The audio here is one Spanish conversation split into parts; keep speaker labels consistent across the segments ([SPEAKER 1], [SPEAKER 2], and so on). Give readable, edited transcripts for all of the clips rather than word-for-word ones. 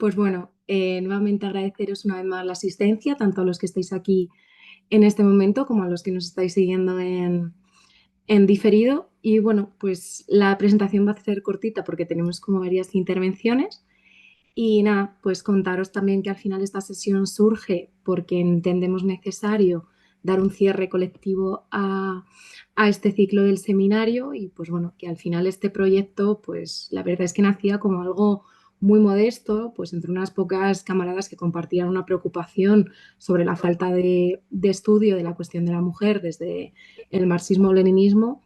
[SPEAKER 1] Pues bueno, nuevamente agradeceros una vez más la asistencia, tanto a los que estáis aquí en este momento como a los que nos estáis siguiendo en diferido. Y bueno, pues la presentación va a ser cortita porque tenemos como varias intervenciones. Y nada, pues contaros también que al final esta sesión surge porque entendemos necesario dar un cierre colectivo a este ciclo del seminario y pues bueno, que al final este proyecto pues la verdad es que nacía como algo muy modesto, pues entre unas pocas camaradas que compartían una preocupación sobre la falta de estudio de la cuestión de la mujer desde el marxismo-leninismo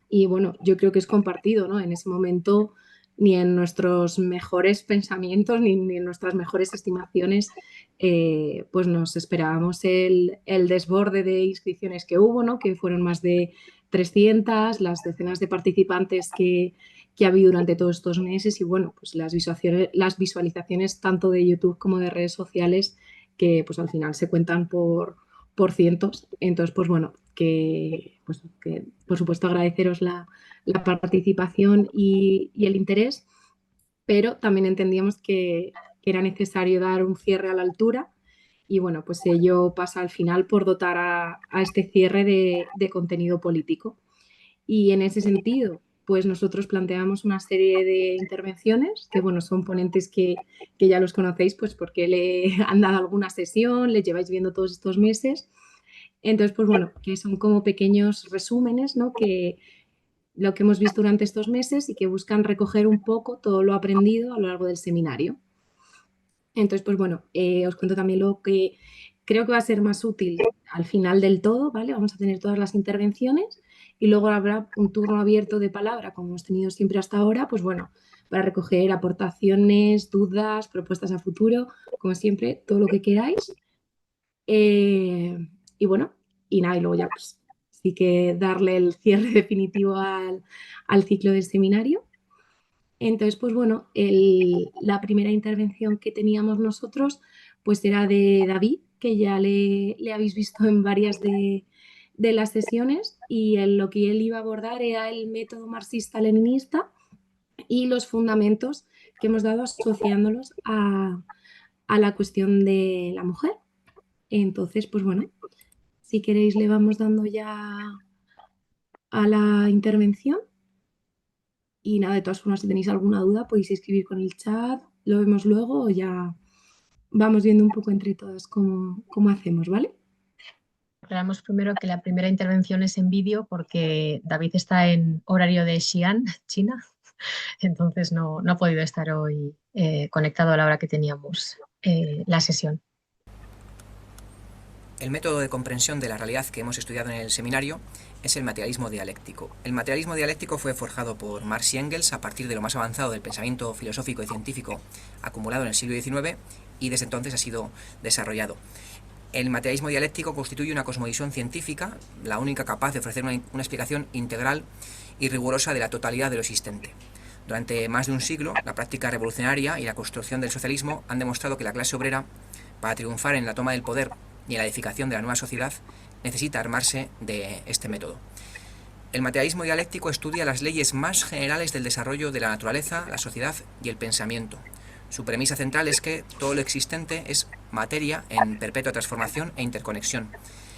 [SPEAKER 1] y bueno, yo creo que es compartido, ¿no? En ese momento, ni en nuestros mejores pensamientos, ni en nuestras mejores estimaciones, pues nos esperábamos el desborde de inscripciones que hubo, ¿no? Que fueron más de 300, las decenas de participantes que ha habido durante todos estos meses y bueno, pues las visualizaciones tanto de YouTube como de redes sociales que pues al final se cuentan por cientos. Entonces, pues bueno, que por supuesto agradeceros la participación y el interés, pero también entendíamos que era necesario dar un cierre a la altura y bueno, pues ello pasa al final por dotar a este cierre de contenido político. Y en ese sentido, pues nosotros planteamos una serie de intervenciones que, bueno, son ponentes que ya los conocéis, pues porque le han dado alguna sesión, le lleváis viendo todos estos meses. Entonces, pues bueno, que son como pequeños resúmenes, ¿no? Que lo que hemos visto durante estos meses y que buscan recoger un poco todo lo aprendido a lo largo del seminario. Entonces, pues bueno, os cuento también lo que creo que va a ser más útil al final del todo, ¿vale? Vamos a tener todas las intervenciones y luego habrá un turno abierto de palabra, como hemos tenido siempre hasta ahora, pues bueno, para recoger aportaciones, dudas, propuestas a futuro, como siempre, todo lo que queráis. Eh, y bueno, y nada, y luego ya pues sí que darle el cierre definitivo al ciclo del seminario. Entonces, pues bueno, la primera intervención que teníamos nosotros pues era de David, que ya le habéis visto en varias de las sesiones y lo que él iba a abordar era el método marxista-leninista y los fundamentos que hemos dado asociándolos a la cuestión de la mujer. Entonces, pues bueno, si queréis le vamos dando ya a la intervención. Y nada, de todas formas, si tenéis alguna duda, podéis escribir con el chat, lo vemos luego o ya vamos viendo un poco entre todas cómo hacemos, ¿vale?
[SPEAKER 2] Aclaramos primero que la primera intervención es en vídeo porque David está en horario de Xi'an, China, entonces no ha podido estar hoy conectado a la hora que teníamos la sesión.
[SPEAKER 3] El método de comprensión de la realidad que hemos estudiado en el seminario es el materialismo dialéctico. El materialismo dialéctico fue forjado por Marx y Engels a partir de lo más avanzado del pensamiento filosófico y científico acumulado en el siglo XIX y desde entonces ha sido desarrollado. El materialismo dialéctico constituye una cosmovisión científica, la única capaz de ofrecer una explicación integral y rigurosa de la totalidad de lo existente. Durante más de un siglo, la práctica revolucionaria y la construcción del socialismo han demostrado que la clase obrera, para triunfar en la toma del poder y en la edificación de la nueva sociedad, necesita armarse de este método. El materialismo dialéctico estudia las leyes más generales del desarrollo de la naturaleza, la sociedad y el pensamiento. Su premisa central es que todo lo existente es materia en perpetua transformación e interconexión.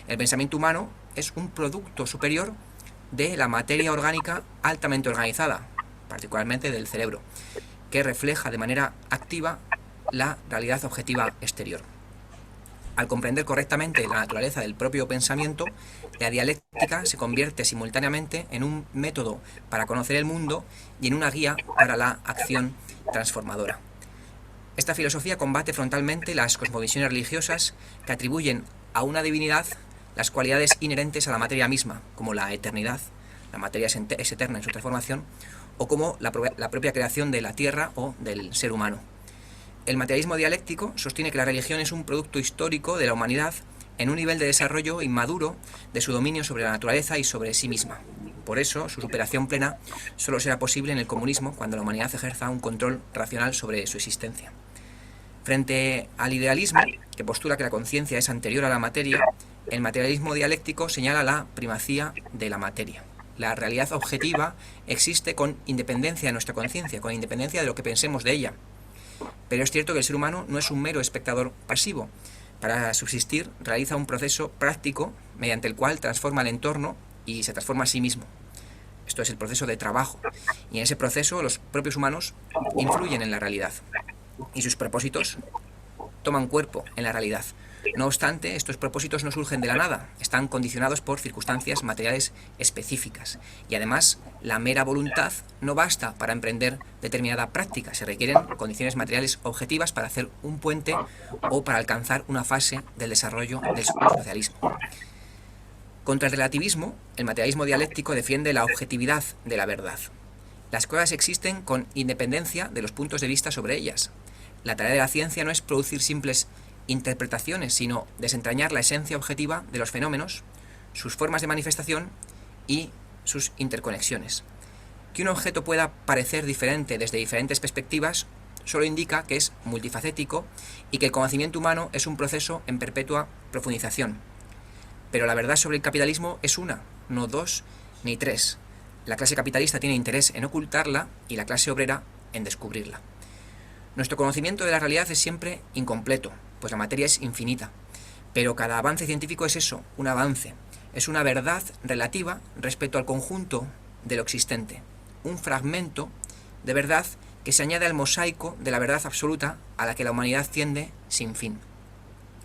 [SPEAKER 3] El pensamiento humano es un producto superior de la materia orgánica altamente organizada, particularmente del cerebro, que refleja de manera activa la realidad objetiva exterior. Al comprender correctamente la naturaleza del propio pensamiento, la dialéctica se convierte simultáneamente en un método para conocer el mundo y en una guía para la acción transformadora. Esta filosofía combate frontalmente las cosmovisiones religiosas que atribuyen a una divinidad las cualidades inherentes a la materia misma, como la eternidad, la materia es eterna en su transformación, o como la propia creación de la tierra o del ser humano. El materialismo dialéctico sostiene que la religión es un producto histórico de la humanidad en un nivel de desarrollo inmaduro de su dominio sobre la naturaleza y sobre sí misma. Por eso, su superación plena solo será posible en el comunismo cuando la humanidad ejerza un control racional sobre su existencia. Frente al idealismo, que postula que la conciencia es anterior a la materia, el materialismo dialéctico señala la primacía de la materia. La realidad objetiva existe con independencia de nuestra conciencia, con independencia de lo que pensemos de ella. Pero es cierto que el ser humano no es un mero espectador pasivo. Para subsistir realiza un proceso práctico mediante el cual transforma el entorno y se transforma a sí mismo. Esto es el proceso de trabajo. Y en ese proceso los propios humanos influyen en la realidad. Y sus propósitos toman cuerpo en la realidad. No obstante, estos propósitos no surgen de la nada, están condicionados por circunstancias materiales específicas. Y además, la mera voluntad no basta para emprender determinada práctica, se requieren condiciones materiales objetivas para hacer un puente o para alcanzar una fase del desarrollo del socialismo. Contra el relativismo, el materialismo dialéctico defiende la objetividad de la verdad. Las cosas existen con independencia de los puntos de vista sobre ellas. La tarea de la ciencia no es producir simples interpretaciones, sino desentrañar la esencia objetiva de los fenómenos, sus formas de manifestación y sus interconexiones. Que un objeto pueda parecer diferente desde diferentes perspectivas solo indica que es multifacético y que el conocimiento humano es un proceso en perpetua profundización. Pero la verdad sobre el capitalismo es una, no dos ni tres. La clase capitalista tiene interés en ocultarla y la clase obrera en descubrirla. Nuestro conocimiento de la realidad es siempre incompleto, pues la materia es infinita. Pero cada avance científico es eso, un avance. Es una verdad relativa respecto al conjunto de lo existente. Un fragmento de verdad que se añade al mosaico de la verdad absoluta a la que la humanidad tiende sin fin.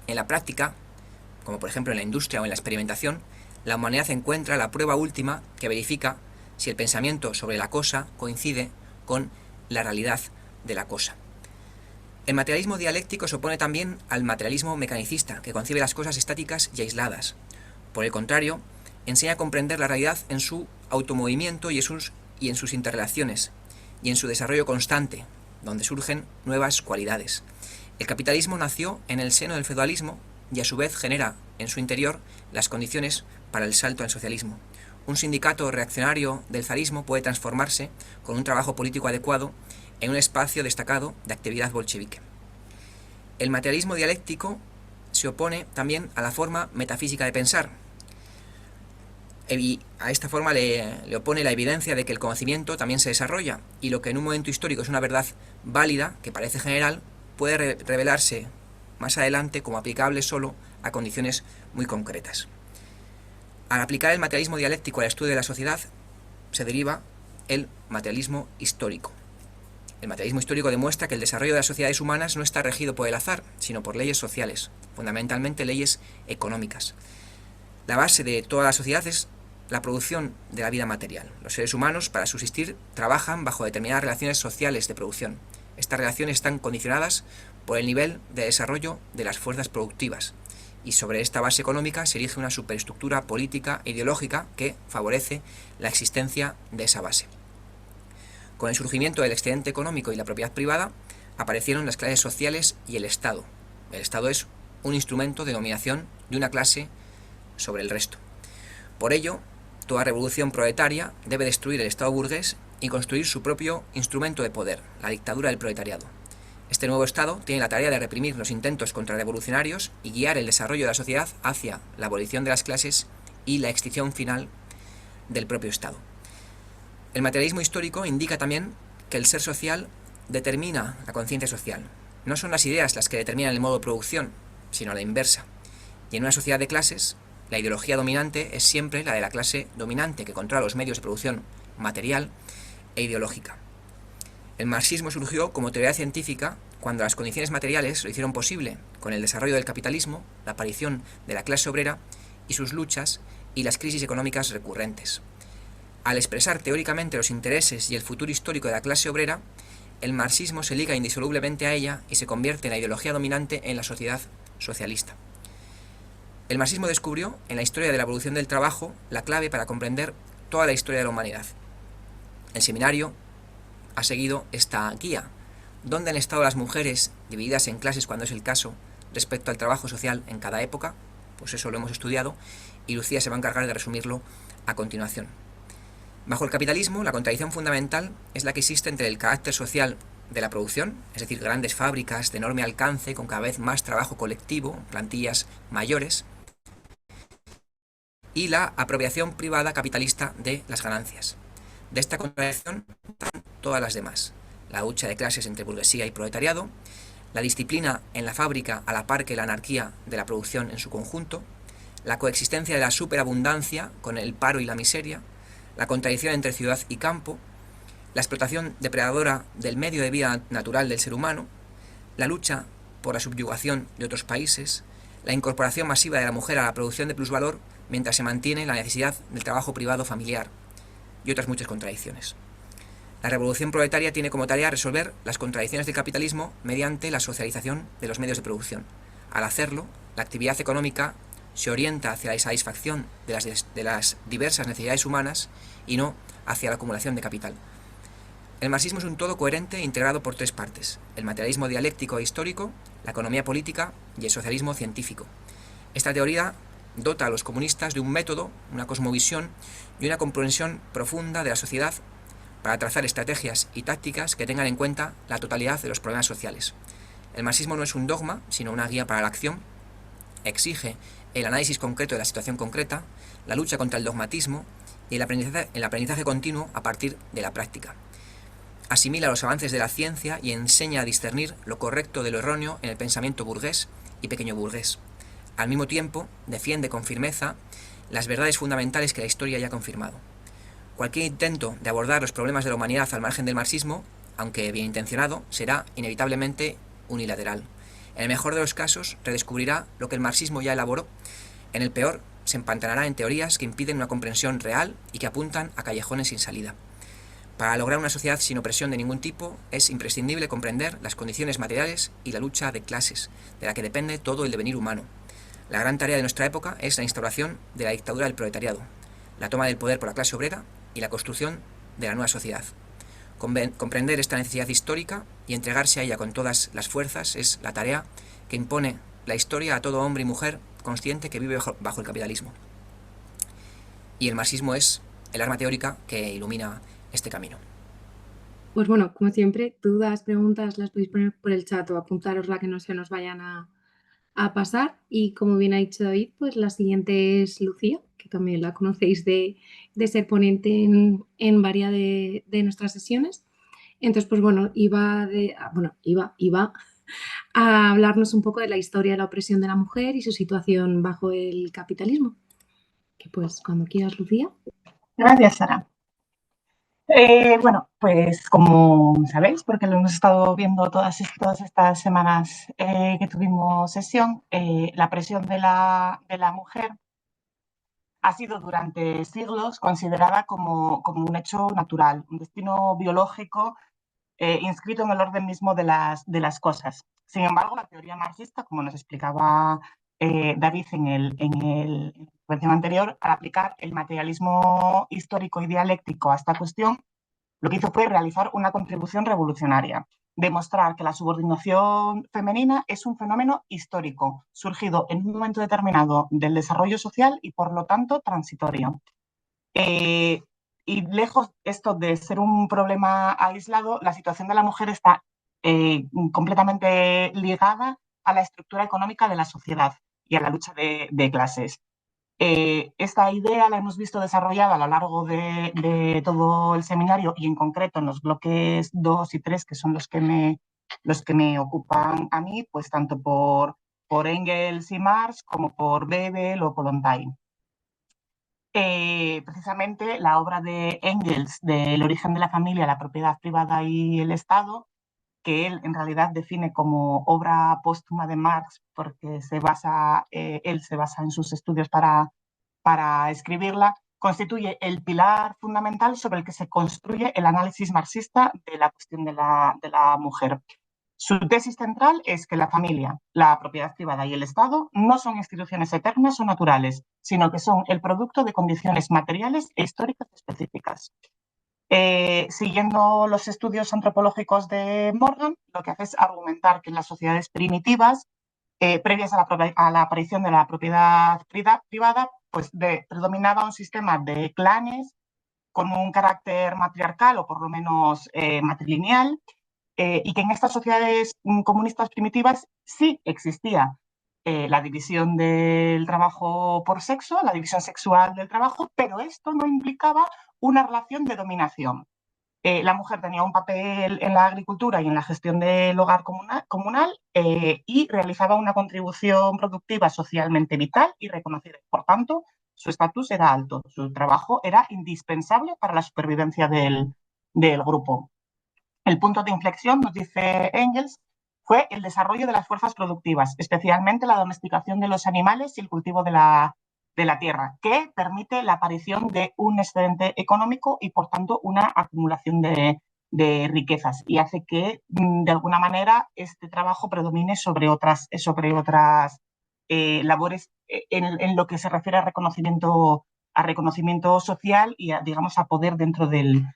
[SPEAKER 3] En la práctica, como por ejemplo en la industria o en la experimentación, la humanidad encuentra la prueba última que verifica si el pensamiento sobre la cosa coincide con la realidad de la cosa. El materialismo dialéctico se opone también al materialismo mecanicista, que concibe las cosas estáticas y aisladas. Por el contrario, enseña a comprender la realidad en su automovimiento y en sus interrelaciones, y en su desarrollo constante, donde surgen nuevas cualidades. El capitalismo nació en el seno del feudalismo y a su vez genera en su interior las condiciones para el salto al socialismo. Un sindicato reaccionario del zarismo puede transformarse, con un trabajo político adecuado, en un espacio destacado de actividad bolchevique. El materialismo dialéctico se opone también a la forma metafísica de pensar. Y a esta forma le opone la evidencia de que el conocimiento también se desarrolla, y lo que en un momento histórico es una verdad válida, que parece general, puede revelarse más adelante como aplicable solo a condiciones muy concretas. Al aplicar el materialismo dialéctico al estudio de la sociedad, se deriva el materialismo histórico. El materialismo histórico demuestra que el desarrollo de las sociedades humanas no está regido por el azar, sino por leyes sociales, fundamentalmente leyes económicas. La base de toda la sociedad es la producción de la vida material. Los seres humanos, para subsistir, trabajan bajo determinadas relaciones sociales de producción. Estas relaciones están condicionadas por el nivel de desarrollo de las fuerzas productivas, y sobre esta base económica se erige una superestructura política e ideológica que favorece la existencia de esa base. Con el surgimiento del excedente económico y la propiedad privada, aparecieron las clases sociales y el Estado. El Estado es un instrumento de dominación de una clase sobre el resto. Por ello, toda revolución proletaria debe destruir el Estado burgués y construir su propio instrumento de poder, la dictadura del proletariado. Este nuevo Estado tiene la tarea de reprimir los intentos contrarrevolucionarios y guiar el desarrollo de la sociedad hacia la abolición de las clases y la extinción final del propio Estado. El materialismo histórico indica también que el ser social determina la conciencia social. No son las ideas las que determinan el modo de producción, sino la inversa. Y en una sociedad de clases, la ideología dominante es siempre la de la clase dominante, que controla los medios de producción material e ideológica. El marxismo surgió como teoría científica cuando las condiciones materiales lo hicieron posible, con el desarrollo del capitalismo, la aparición de la clase obrera y sus luchas y las crisis económicas recurrentes. Al expresar teóricamente los intereses y el futuro histórico de la clase obrera, el marxismo se liga indisolublemente a ella y se convierte en la ideología dominante en la sociedad socialista. El marxismo descubrió, en la historia de la evolución del trabajo, la clave para comprender toda la historia de la humanidad. El seminario ha seguido esta guía. ¿Dónde han estado las mujeres divididas en clases cuando es el caso respecto al trabajo social en cada época? Pues eso lo hemos estudiado y Lucía se va a encargar de resumirlo a continuación. Bajo el capitalismo, la contradicción fundamental es la que existe entre el carácter social de la producción, es decir, grandes fábricas de enorme alcance con cada vez más trabajo colectivo, plantillas mayores, y la apropiación privada capitalista de las ganancias. De esta contradicción están todas las demás. la lucha de clases entre burguesía y proletariado, la disciplina en la fábrica a la par que la anarquía de la producción en su conjunto, la coexistencia de la superabundancia con el paro y la miseria, la contradicción entre ciudad y campo, la explotación depredadora del medio de vida natural del ser humano, la lucha por la subyugación de otros países, la incorporación masiva de la mujer a la producción de plusvalor mientras se mantiene la necesidad del trabajo privado familiar y otras muchas contradicciones. La revolución proletaria tiene como tarea resolver las contradicciones del capitalismo mediante la socialización de los medios de producción. Al hacerlo, la actividad económica se orienta hacia la satisfacción de las diversas necesidades humanas y no hacia la acumulación de capital. El marxismo es un todo coherente integrado por tres partes: el materialismo dialéctico e histórico, la economía política y el socialismo científico. Esta teoría dota a los comunistas de un método, una cosmovisión y una comprensión profunda de la sociedad para trazar estrategias y tácticas que tengan en cuenta la totalidad de los problemas sociales. El marxismo no es un dogma, sino una guía para la acción. Exige el análisis concreto de la situación concreta, la lucha contra el dogmatismo y el aprendizaje continuo a partir de la práctica. Asimila los avances de la ciencia y enseña a discernir lo correcto de lo erróneo en el pensamiento burgués y pequeño burgués. Al mismo tiempo, defiende con firmeza las verdades fundamentales que la historia ya ha confirmado. Cualquier intento de abordar los problemas de la humanidad al margen del marxismo, aunque bien intencionado, será inevitablemente unilateral. En el mejor de los casos, redescubrirá lo que el marxismo ya elaboró. En el peor, se empantanará en teorías que impiden una comprensión real y que apuntan a callejones sin salida. Para lograr una sociedad sin opresión de ningún tipo, es imprescindible comprender las condiciones materiales y la lucha de clases, de la que depende todo el devenir humano. La gran tarea de nuestra época es la instauración de la dictadura del proletariado, la toma del poder por la clase obrera y la construcción de la nueva sociedad. Comprender esta necesidad histórica y entregarse a ella con todas las fuerzas es la tarea que impone la historia a todo hombre y mujer consciente que vive bajo el capitalismo. Y el marxismo es el arma teórica que ilumina este camino.
[SPEAKER 1] Pues bueno, como siempre, dudas, preguntas las podéis poner por el chat o apuntarosla que no se nos vayan a pasar. Y como bien ha dicho David, pues la siguiente es Lucía, que también la conocéis de ser ponente en varias de nuestras sesiones. Entonces, pues bueno, iba a hablarnos un poco de la historia de la opresión de la mujer y su situación bajo el capitalismo. Que pues cuando quieras, Lucía.
[SPEAKER 4] Gracias, Sara. Bueno, pues como sabéis, porque lo hemos estado viendo todas estas semanas que tuvimos sesión, la presión de la mujer ha sido durante siglos considerada como un hecho natural, un destino biológico inscrito en el orden mismo de las cosas. Sin embargo, la teoría marxista, como nos explicaba David en la intervención anterior, al aplicar el materialismo histórico y dialéctico a esta cuestión, lo que hizo fue realizar una contribución revolucionaria, demostrar que la subordinación femenina es un fenómeno histórico, surgido en un momento determinado del desarrollo social y, por lo tanto, transitorio. Y lejos esto de ser un problema aislado, la situación de la mujer está completamente ligada a la estructura económica de la sociedad y a la lucha de clases. Esta idea la hemos visto desarrollada a lo largo de todo el seminario y en concreto en los bloques 2 y 3, que son los que me ocupan a mí, pues tanto por Engels y Marx como por Bebel o Kollontai. Precisamente la obra de Engels, del origen de la familia, la propiedad privada y el Estado, que él en realidad define como obra póstuma de Marx porque él se basa en sus estudios para escribirla, constituye el pilar fundamental sobre el que se construye el análisis marxista de la cuestión de la mujer. Su tesis central es que la familia, la propiedad privada y el Estado no son instituciones eternas o naturales, sino que son el producto de condiciones materiales e históricas específicas. Siguiendo los estudios antropológicos de Morgan, lo que hace es argumentar que en las sociedades primitivas, previas a la aparición de la propiedad privada, pues predominaba un sistema de clanes con un carácter matriarcal o por lo menos matrilineal, y que en estas sociedades comunistas primitivas sí existía la división del trabajo por sexo, la división sexual del trabajo, pero esto no implicaba una relación de dominación. La mujer tenía un papel en la agricultura y en la gestión del hogar comunal y realizaba una contribución productiva socialmente vital y reconocida. Por tanto, su estatus era alto, su trabajo era indispensable para la supervivencia del grupo. El punto de inflexión, nos dice Engels, fue el desarrollo de las fuerzas productivas, especialmente la domesticación de los animales y el cultivo de la tierra, que permite la aparición de un excedente económico y, por tanto, una acumulación de riquezas y hace que, de alguna manera, este trabajo predomine sobre otras labores en lo que se refiere a reconocimiento social y, digamos, a poder dentro del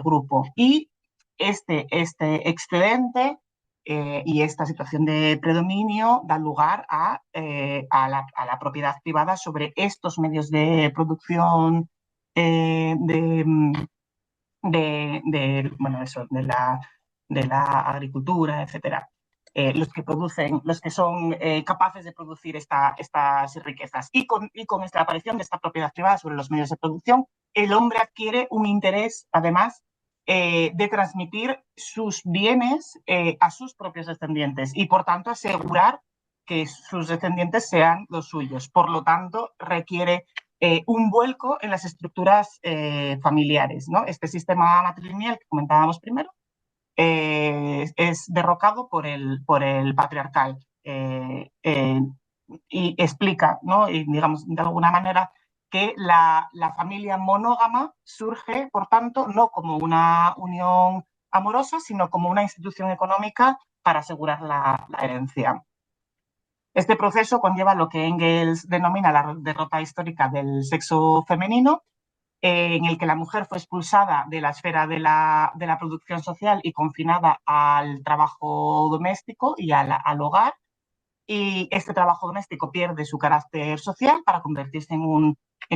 [SPEAKER 4] grupo. Y este excedente y esta situación de predominio da lugar a la propiedad privada sobre estos medios de producción de la agricultura, etcétera. Los que son capaces de producir estas riquezas. Y con esta aparición de esta propiedad privada sobre los medios de producción, el hombre adquiere un interés, además, de transmitir sus bienes a sus propios descendientes y, por tanto, asegurar que sus descendientes sean los suyos. Por lo tanto, requiere un vuelco en las estructuras familiares, ¿no? Este sistema matrilineal que comentábamos primero es derrocado por el patriarcal y explica, ¿no? Y, digamos, de alguna manera, que la familia monógama surge, por tanto, no como una unión amorosa, sino como una institución económica para asegurar la herencia. Este proceso conlleva lo que Engels denomina la derrota histórica del sexo femenino, en el que la mujer fue expulsada de la esfera de la producción social y confinada al trabajo doméstico y al hogar. Y este trabajo doméstico pierde su carácter social para convertirse en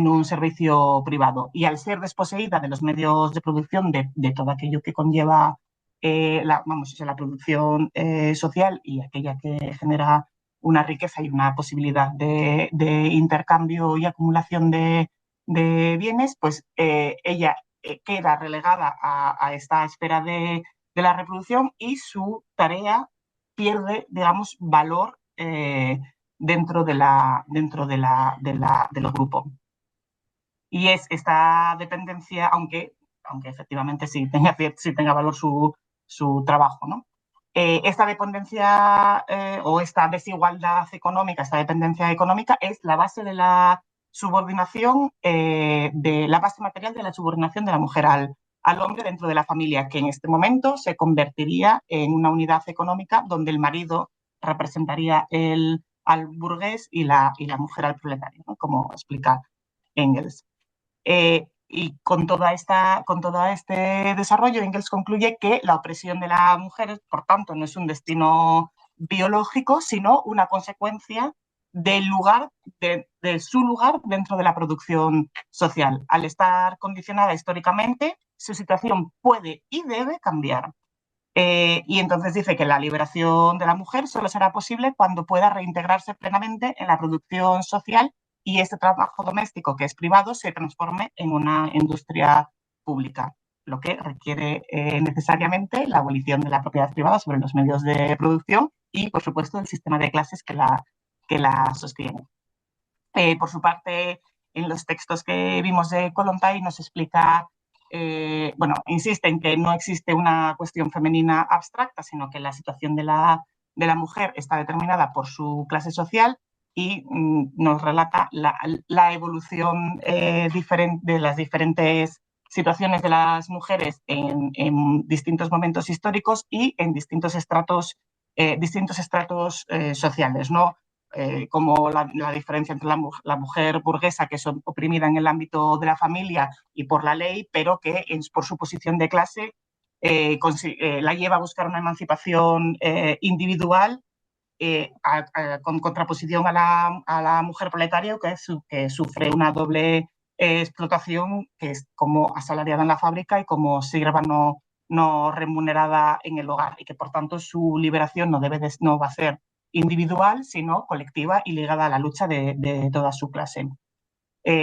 [SPEAKER 4] un servicio privado. Y al ser desposeída de los medios de producción de todo aquello que conlleva la producción social y aquella que genera una riqueza y una posibilidad de intercambio y acumulación de bienes, pues ella queda relegada a esta esfera de la reproducción y su tarea pierde, digamos, valor dentro del grupo. Y es esta dependencia, aunque efectivamente sí tenga valor su trabajo, ¿no? Esta dependencia o esta desigualdad económica, esta dependencia económica es la base de la subordinación, de la base material de la subordinación de la mujer al hombre dentro de la familia, que en este momento se convertiría en una unidad económica donde el marido representaría al burgués y la mujer al proletario, ¿no? Como explica Engels. Y con todo este desarrollo, Engels concluye que la opresión de la mujer, por tanto, no es un destino biológico, sino una consecuencia de su lugar dentro de la producción social. Al estar condicionada históricamente, su situación puede y debe cambiar. Y entonces dice que la liberación de la mujer solo será posible cuando pueda reintegrarse plenamente en la producción social y este trabajo doméstico, que es privado, se transforme en una industria pública, lo que requiere necesariamente la abolición de la propiedad privada sobre los medios de producción y, por supuesto, el sistema de clases que la sostiene. Por su parte, en los textos que vimos de Kollontai nos explica, insiste en que no existe una cuestión femenina abstracta, sino que la situación de la mujer está determinada por su clase social y nos relata la evolución de las diferentes situaciones de las mujeres en distintos momentos históricos y en distintos estratos sociales, ¿no? Como la diferencia entre la mujer burguesa, que es oprimida en el ámbito de la familia y por la ley, pero que por su posición de clase la lleva a buscar una emancipación individual con contraposición a la mujer proletaria que sufre una doble explotación, que es como asalariada en la fábrica y como sierva no remunerada en el hogar, y que por tanto su liberación no va a ser individual, sino colectiva y ligada a la lucha de toda su clase.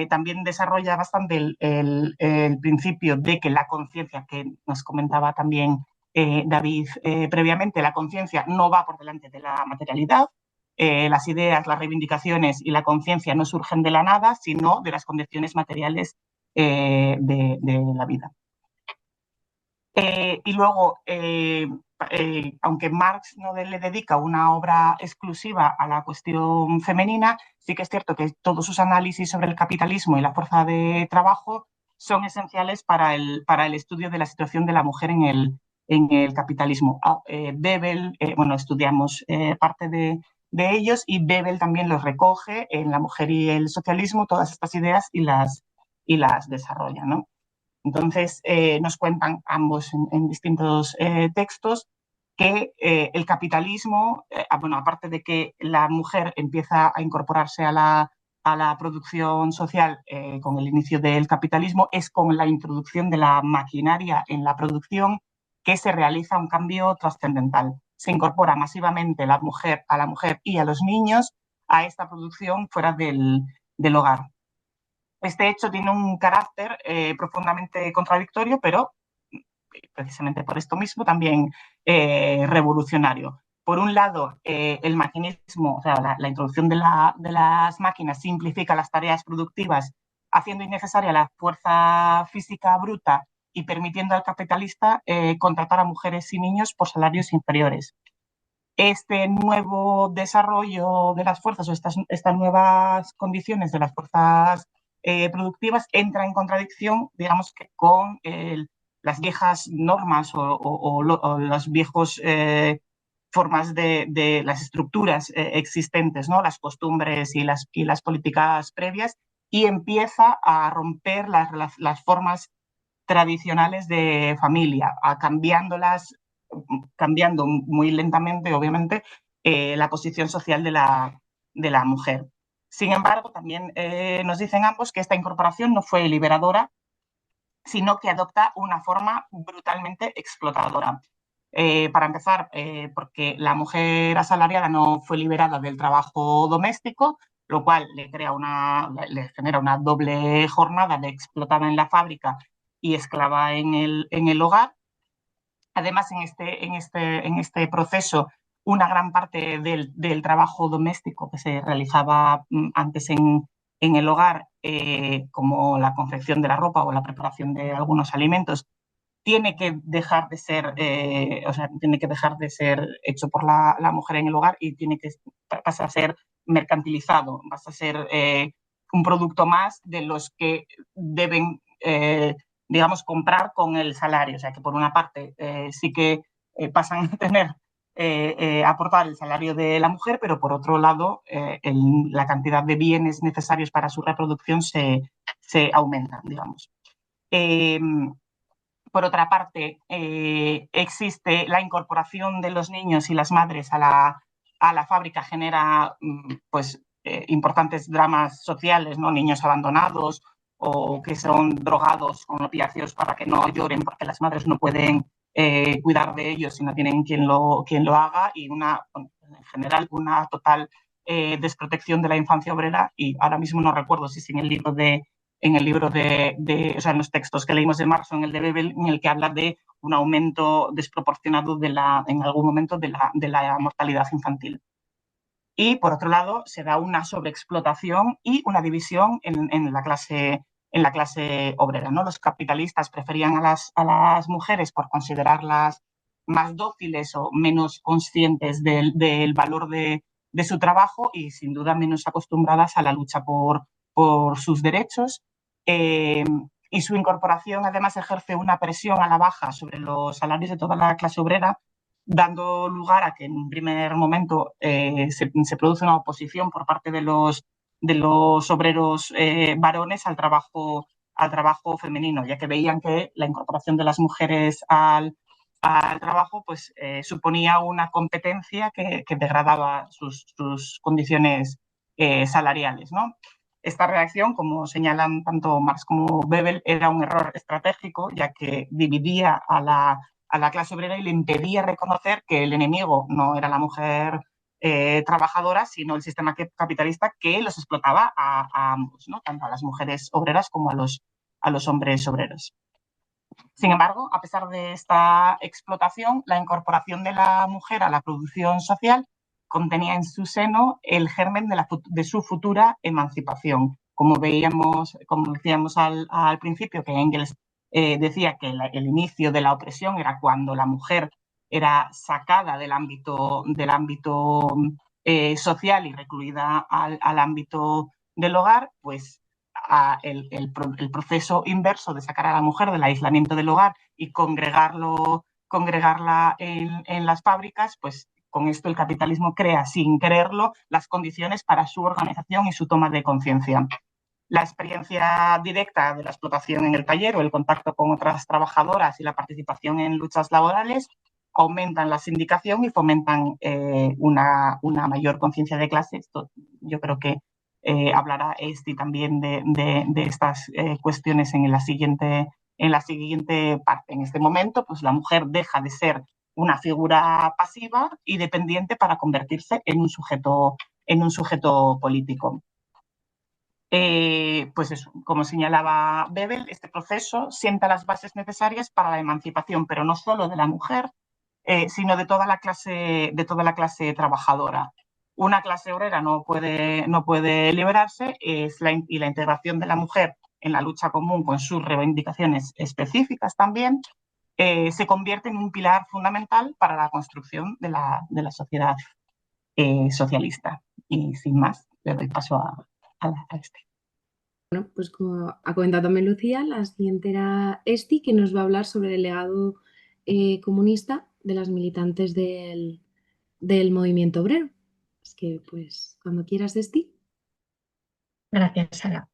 [SPEAKER 4] también desarrolla bastante el principio de que la conciencia, que nos comentaba también David previamente, la conciencia no va por delante de la materialidad. Las ideas, las reivindicaciones y la conciencia no surgen de la nada, sino de las condiciones materiales de la vida. Y luego, aunque Marx no le dedica una obra exclusiva a la cuestión femenina, sí que es cierto que todos sus análisis sobre el capitalismo y la fuerza de trabajo son esenciales para el estudio de la situación de la mujer en el capitalismo. Bebel, bueno, estudiamos parte de ellos, y Bebel también los recoge en La mujer y el socialismo, todas estas ideas, y las desarrolla, ¿no? Entonces, nos cuentan ambos en distintos textos que el capitalismo, bueno, aparte de que la mujer empieza a incorporarse a la producción social con el inicio del capitalismo, es con la introducción de la maquinaria en la producción que se realiza un cambio trascendental. Se incorpora masivamente a la mujer y a los niños a esta producción fuera del hogar. Este hecho tiene un carácter profundamente contradictorio, pero precisamente por esto mismo también revolucionario. Por un lado, el maquinismo, o sea, la introducción de las máquinas simplifica las tareas productivas, haciendo innecesaria la fuerza física bruta y permitiendo al capitalista contratar a mujeres y niños por salarios inferiores. Este nuevo desarrollo de las fuerzas, o estas nuevas condiciones de las fuerzas productivas, entra en contradicción, digamos, que con las viejas normas o las viejas formas de las estructuras existentes, ¿no? Las costumbres y las políticas previas, y empieza a romper las formas tradicionales de familia, cambiando muy lentamente, obviamente, la posición social de la mujer. Sin embargo, también nos dicen ambos que esta incorporación no fue liberadora, sino que adopta una forma brutalmente explotadora. Para empezar, porque la mujer asalariada no fue liberada del trabajo doméstico, lo cual le genera una doble jornada de explotada en la fábrica y esclava en el hogar. Además, en este proceso, una gran parte del trabajo doméstico que se realizaba antes en el hogar, como la confección de la ropa o la preparación de algunos alimentos, tiene que dejar de ser, hecho por la mujer en el hogar, y pasa a ser mercantilizado, pasa a ser un producto más de los que deben digamos, comprar con el salario. O sea, que por una parte sí que pasan a tener, aportar el salario de la mujer, pero por otro lado la cantidad de bienes necesarios para su reproducción se aumenta, digamos. Por otra parte, existe la incorporación de los niños y las madres a la fábrica, genera pues, importantes dramas sociales, ¿no? Niños abandonados o que son drogados con opiáceos para que no lloren porque las madres no pueden cuidar de ellos y no tienen quien lo haga, y en general una total desprotección de la infancia obrera. Y ahora mismo no recuerdo si es en el libro o sea, en los textos que leímos de Marx o en el de Bebel, en el que habla de un aumento desproporcionado en algún momento de la mortalidad infantil. Y, por otro lado, se da una sobreexplotación y una división en la clase obrera, ¿no? Los capitalistas preferían a las mujeres por considerarlas más dóciles o menos conscientes del valor de su trabajo, y sin duda menos acostumbradas a la lucha por sus derechos. Y su incorporación además ejerce una presión a la baja sobre los salarios de toda la clase obrera, dando lugar a que en un primer momento se produce una oposición por parte de los obreros varones al trabajo femenino, ya que veían que la incorporación de las mujeres al trabajo pues suponía una competencia que degradaba sus condiciones salariales, ¿no? Esta reacción, como señalan tanto Marx como Bebel, era un error estratégico, ya que dividía a la clase obrera y le impedía reconocer que el enemigo no era la mujer trabajadoras, sino el sistema capitalista que los explotaba a ambos, ¿no? Tanto a las mujeres obreras como a los hombres obreros. Sin embargo, a pesar de esta explotación, la incorporación de la mujer a la producción social contenía en su seno el germen de su futura emancipación. Como decíamos al principio, que Engels decía que el inicio de la opresión era cuando la mujer era sacada del ámbito social y recluida al ámbito del hogar, pues el proceso inverso de sacar a la mujer del aislamiento del hogar y congregarla en las fábricas, pues con esto el capitalismo crea, sin quererlo, las condiciones para su organización y su toma de conciencia. La experiencia directa de la explotación en el taller o el contacto con otras trabajadoras y la participación en luchas laborales aumentan la sindicación y fomentan una mayor conciencia de clase. Esto yo creo que hablará Esti también de estas cuestiones en la siguiente parte. En este momento, pues la mujer deja de ser una figura pasiva y dependiente para convertirse en un sujeto político. Pues eso, como señalaba Bebel, este proceso sienta las bases necesarias para la emancipación, pero no solo de la mujer, sino de toda la clase trabajadora. Una clase obrera no puede liberarse y la integración de la mujer en la lucha común con sus reivindicaciones específicas también se convierte en un pilar fundamental para la construcción de la sociedad socialista. Y sin más, le doy paso a este.
[SPEAKER 1] Bueno, pues como ha comentado también Lucía, la siguiente era Esti, que nos va a hablar sobre el legado comunista de las militantes del movimiento obrero. Es que, pues, cuando quieras, Esti.
[SPEAKER 2] Gracias, Sara.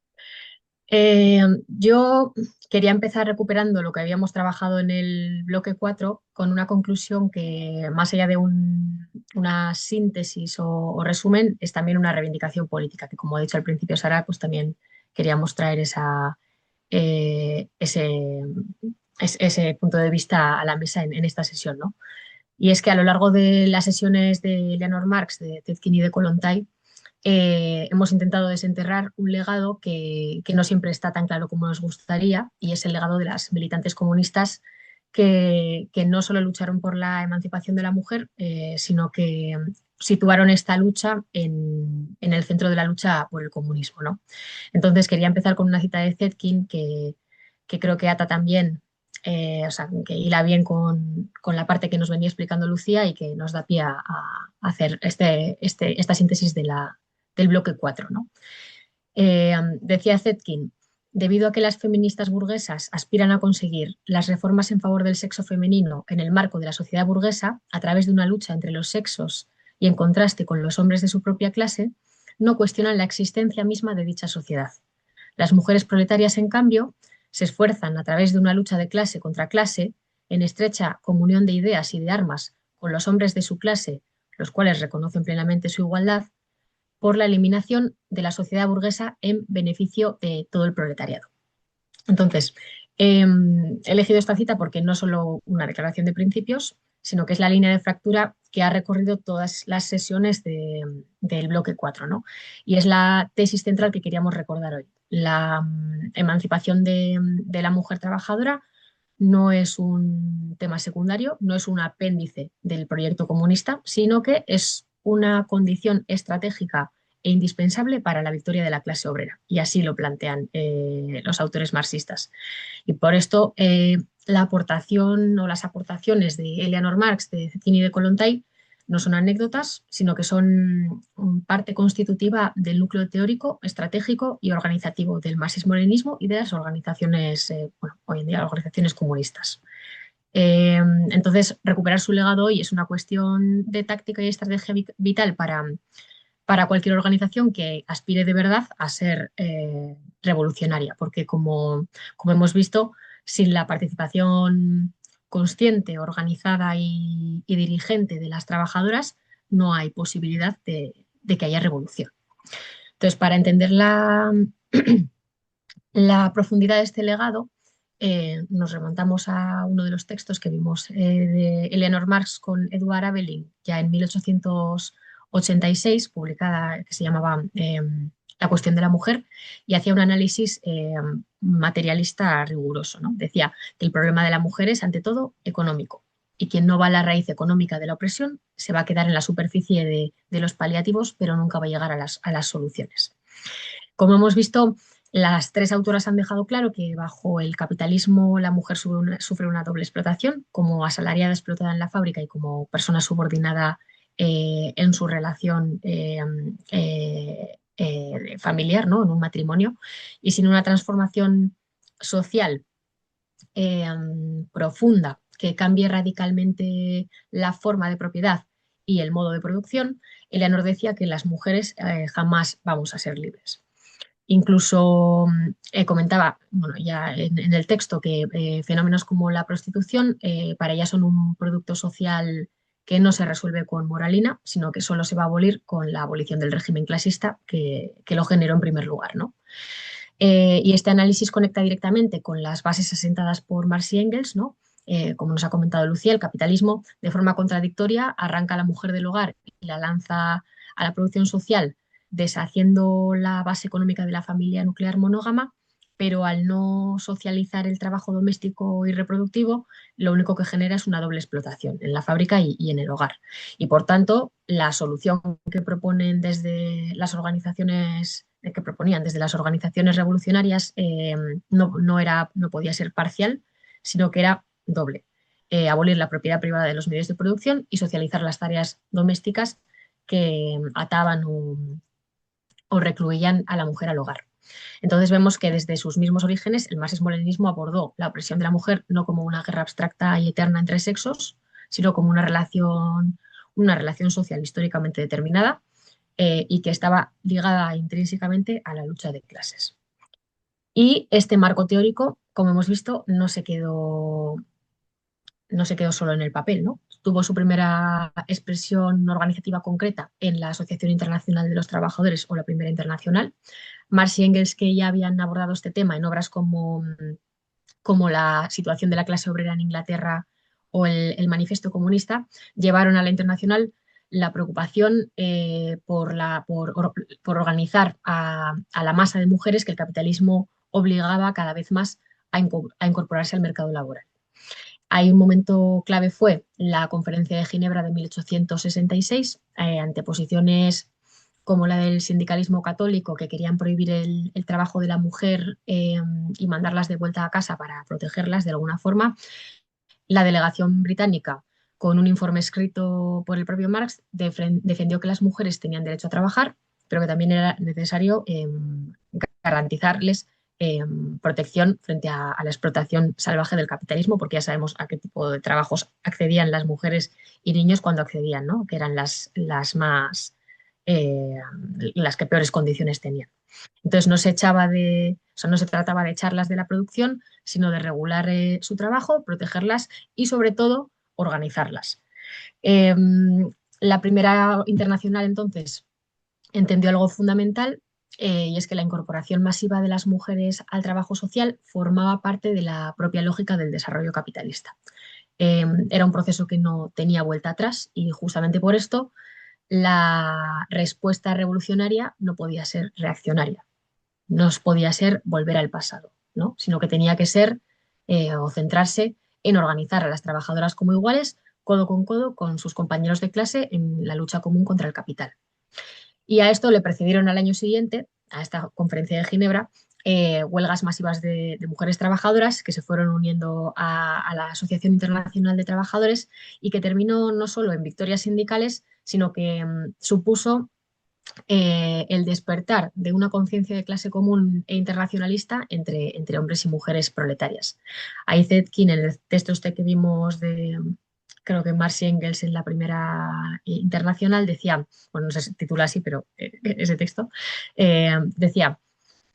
[SPEAKER 2] Yo quería empezar recuperando lo que habíamos trabajado en el bloque 4 con una conclusión que, más allá de una síntesis o resumen, es también una reivindicación política, que como ha dicho al principio Sara, pues también queríamos traer ese punto de vista a la mesa en esta sesión, ¿no? Y es que a lo largo de las sesiones de Leonor Marx, de Tetkin y de Kollontai, hemos intentado desenterrar un legado que no siempre está tan claro como nos gustaría, y es el legado de las militantes comunistas que no solo lucharon por la emancipación de la mujer, sino que situaron esta lucha en el centro de la lucha por el comunismo, ¿no? Entonces quería empezar con una cita de Zetkin que creo que ata también, o sea, que hila bien con la parte que nos venía explicando Lucía y que nos da pie a hacer esta síntesis del bloque 4, ¿no? Decía Zetkin: debido a que las feministas burguesas aspiran a conseguir las reformas en favor del sexo femenino en el marco de la sociedad burguesa, a través de una lucha entre los sexos y en contraste con los hombres de su propia clase, no cuestionan la existencia misma de dicha sociedad. Las mujeres proletarias, en cambio, se esfuerzan a través de una lucha de clase contra clase, en estrecha comunión de ideas y de armas con los hombres de su clase, los cuales reconocen plenamente su igualdad, por la eliminación de la sociedad burguesa en beneficio de todo el proletariado. Entonces, he elegido esta cita porque no es solo una declaración de principios, sino que es la línea de fractura que ha recorrido todas las sesiones del bloque 4, ¿no? Y es la tesis central que queríamos recordar hoy. La emancipación de la mujer trabajadora no es un tema secundario, no es un apéndice del proyecto comunista, sino que es una condición estratégica e indispensable para la victoria de la clase obrera. Y así lo plantean los autores marxistas. Y por esto la aportación o las aportaciones de Eleanor Marx, de Zetkin y de Kollontai no son anécdotas, sino que son parte constitutiva del núcleo teórico, estratégico y organizativo del marxismo-leninismo y de las organizaciones, hoy en día las organizaciones comunistas. Entonces, recuperar su legado hoy es una cuestión de táctica y estrategia vital para cualquier organización que aspire de verdad a ser revolucionaria, porque como hemos visto, sin la participación consciente, organizada y dirigente de las trabajadoras, no hay posibilidad de que haya revolución. Entonces, para entender la profundidad de este legado, nos remontamos a uno de los textos que vimos de Eleanor Marx con Edward Aveling ya en 1886, 86, publicada, que se llamaba La cuestión de la mujer, y hacía un análisis materialista riguroso, ¿no? Decía que el problema de la mujer es, ante todo, económico, y quien no va a la raíz económica de la opresión se va a quedar en la superficie de los paliativos, pero nunca va a llegar a las soluciones. Como hemos visto, las tres autoras han dejado claro que bajo el capitalismo la mujer sufre una doble explotación, como asalariada explotada en la fábrica y como persona subordinada en su relación familiar, ¿no? En un matrimonio, y sin una transformación social profunda que cambie radicalmente la forma de propiedad y el modo de producción, Eleanor decía que las mujeres jamás vamos a ser libres. Incluso comentaba, bueno, ya en el texto, que fenómenos como la prostitución para ella son un producto social que no se resuelve con moralina, sino que solo se va a abolir con la abolición del régimen clasista que lo generó en primer lugar, ¿no? Y este análisis conecta directamente con las bases asentadas por Marx y Engels, ¿no? Como nos ha comentado Lucía, el capitalismo de forma contradictoria arranca a la mujer del hogar y la lanza a la producción social, deshaciendo la base económica de la familia nuclear monógama, pero al no socializar el trabajo doméstico y reproductivo, lo único que genera es una doble explotación en la fábrica y en el hogar. Y por tanto, la solución que proponen desde las organizaciones que proponían desde las organizaciones revolucionarias no podía ser parcial, sino que era doble. Abolir la propiedad privada de los medios de producción y socializar las tareas domésticas que ataban o recluían a la mujer al hogar. Entonces vemos que desde sus mismos orígenes el marxismo-leninismo abordó la opresión de la mujer no como una guerra abstracta y eterna entre sexos, sino como una relación social históricamente determinada y que estaba ligada intrínsecamente a la lucha de clases. Y este marco teórico, como hemos visto, no se quedó solo en el papel, ¿no? Tuvo su primera expresión organizativa concreta en la Asociación Internacional de los Trabajadores, o la Primera Internacional. Marx y Engels, que ya habían abordado este tema en obras como La situación de la clase obrera en Inglaterra o el Manifiesto Comunista, llevaron a la Internacional la preocupación por organizar a la masa de mujeres que el capitalismo obligaba cada vez más a incorporarse al mercado laboral. Ahí un momento clave fue la Conferencia de Ginebra de 1866, ante posiciones como la del sindicalismo católico, que querían prohibir el trabajo de la mujer y mandarlas de vuelta a casa para protegerlas de alguna forma. La delegación británica, con un informe escrito por el propio Marx, defendió que las mujeres tenían derecho a trabajar, pero que también era necesario garantizarles protección frente a la explotación salvaje del capitalismo, porque ya sabemos a qué tipo de trabajos accedían las mujeres y niños cuando accedían, ¿no? Que eran las que peores condiciones tenían. Entonces no se trataba de echarlas de la producción, sino de regular su trabajo, protegerlas y sobre todo organizarlas. La Primera Internacional entonces entendió algo fundamental y es que la incorporación masiva de las mujeres al trabajo social formaba parte de la propia lógica del desarrollo capitalista. Era un proceso que no tenía vuelta atrás y justamente por esto la respuesta revolucionaria no podía ser reaccionaria, no podía ser volver al pasado, ¿no? Sino que tenía que ser o centrarse en organizar a las trabajadoras como iguales, codo con sus compañeros de clase en la lucha común contra el capital. Y a esto le precedieron al año siguiente, a esta conferencia de Ginebra, huelgas masivas de mujeres trabajadoras que se fueron uniendo a la Asociación Internacional de Trabajadores y que terminó no solo en victorias sindicales, sino que supuso el despertar de una conciencia de clase común e internacionalista entre hombres y mujeres proletarias. Ahí Zetkin, en el texto este que vimos de, creo que Marx y Engels en la Primera Internacional, decía, bueno, no sé si se titula así, pero ese texto, decía: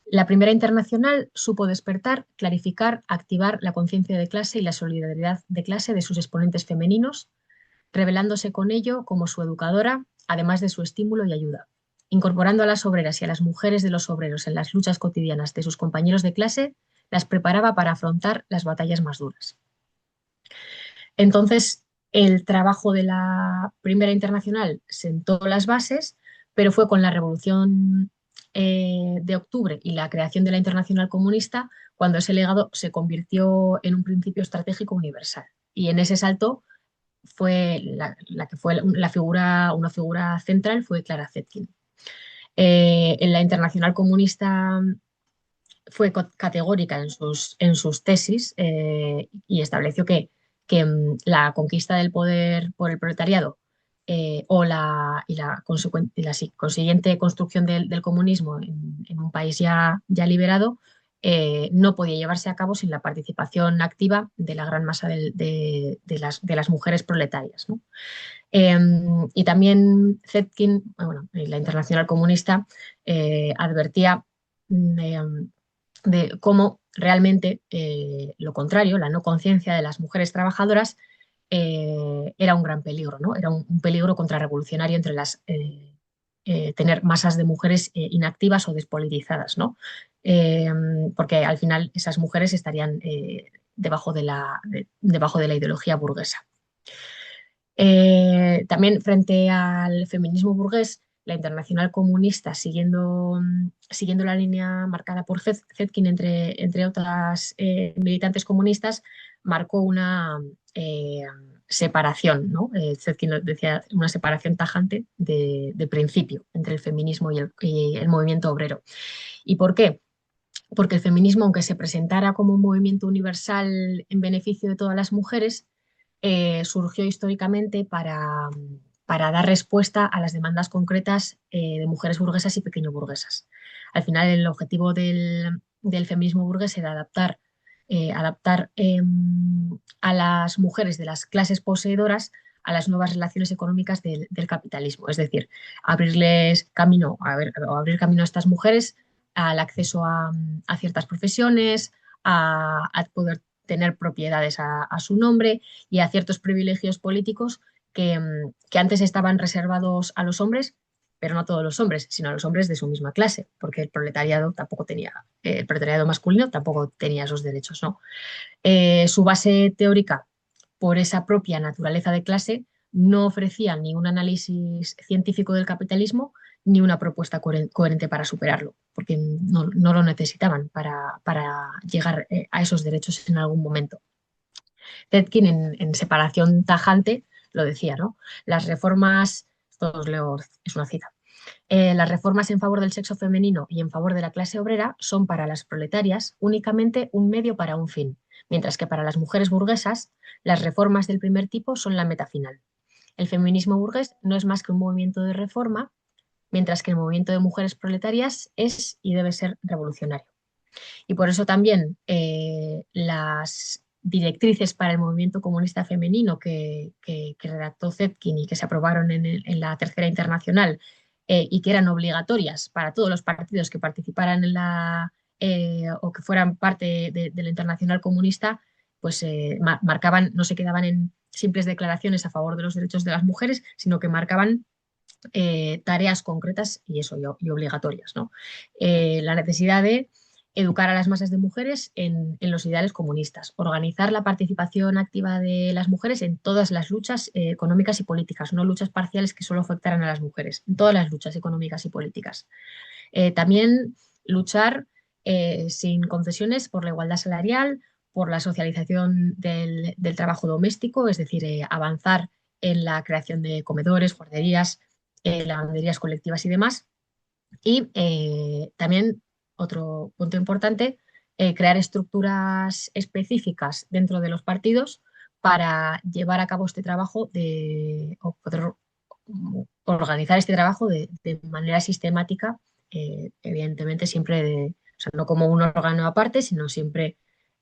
[SPEAKER 2] la Primera Internacional supo despertar, clarificar, activar la conciencia de clase y la solidaridad de clase de sus exponentes femeninos, revelándose con ello como su educadora, además de su estímulo y ayuda, incorporando a las obreras y a las mujeres de los obreros en las luchas cotidianas de sus compañeros de clase, las preparaba para afrontar las batallas más duras. Entonces, El trabajo de la Primera Internacional sentó las bases, pero fue con la Revolución de Octubre y la creación de la Internacional Comunista cuando ese legado se convirtió en un principio estratégico universal. Y en ese salto fue la que fue una figura central fue Clara Zetkin. En la Internacional Comunista fue categórica en sus tesis y estableció que la conquista del poder por el proletariado y la consiguiente construcción del comunismo en un país ya liberado no podía llevarse a cabo sin la participación activa de la gran masa de las mujeres proletarias, ¿no? Y también Zetkin, bueno, la Internacional Comunista, advertía de cómo realmente lo contrario, la no conciencia de las mujeres trabajadoras, era un gran peligro, ¿no? Era un peligro contrarrevolucionario entre tener masas de mujeres inactivas o despolitizadas, ¿no? Porque al final esas mujeres estarían debajo de debajo de la ideología burguesa. También frente al feminismo burgués, la Internacional Comunista, siguiendo la línea marcada por Zetkin, entre otras militantes comunistas, marcó una separación, ¿no? Zetkin decía una separación tajante de principio entre el feminismo y el movimiento obrero. ¿Y por qué? Porque el feminismo, aunque se presentara como un movimiento universal en beneficio de todas las mujeres, surgió históricamente para dar respuesta a las demandas concretas de mujeres burguesas y pequeño burguesas. Al final, el objetivo del feminismo burgués era adaptar a las mujeres de las clases poseedoras a las nuevas relaciones económicas del capitalismo, es decir, abrir camino a estas mujeres al acceso a ciertas profesiones, a poder tener propiedades a su nombre y a ciertos privilegios políticos que antes estaban reservados a los hombres, pero no a todos los hombres, sino a los hombres de su misma clase, porque el proletariado masculino tampoco tenía esos derechos, ¿no? Su base teórica, por esa propia naturaleza de clase, no ofrecía ni un análisis científico del capitalismo ni una propuesta coherente para superarlo, porque no lo necesitaban para llegar a esos derechos en algún momento. Zetkin, en separación tajante, lo decía, ¿no? Las reformas, es una cita, las reformas en favor del sexo femenino y en favor de la clase obrera son para las proletarias únicamente un medio para un fin, mientras que para las mujeres burguesas las reformas del primer tipo son la meta final. El feminismo burgués no es más que un movimiento de reforma, mientras que el movimiento de mujeres proletarias es y debe ser revolucionario. Y por eso también las directrices para el movimiento comunista femenino que redactó Zetkin y que se aprobaron en la Tercera Internacional y que eran obligatorias para todos los partidos que participaran o que fueran parte de la Internacional Comunista, pues marcaban, no se quedaban en simples declaraciones a favor de los derechos de las mujeres, sino que marcaban tareas concretas y obligatorias, ¿no? La necesidad de educar a las masas de mujeres en los ideales comunistas, organizar la participación activa de las mujeres en todas las luchas económicas y políticas, no luchas parciales que solo afectaran a las mujeres, en todas las luchas económicas y políticas. También luchar sin concesiones por la igualdad salarial, por la socialización del trabajo doméstico, es decir, avanzar en la creación de comedores, guarderías, lavanderías colectivas y demás. Y también, otro punto importante, crear estructuras específicas dentro de los partidos para llevar a cabo este trabajo o poder organizar este trabajo de manera sistemática, evidentemente siempre, o sea, no como un órgano aparte, sino siempre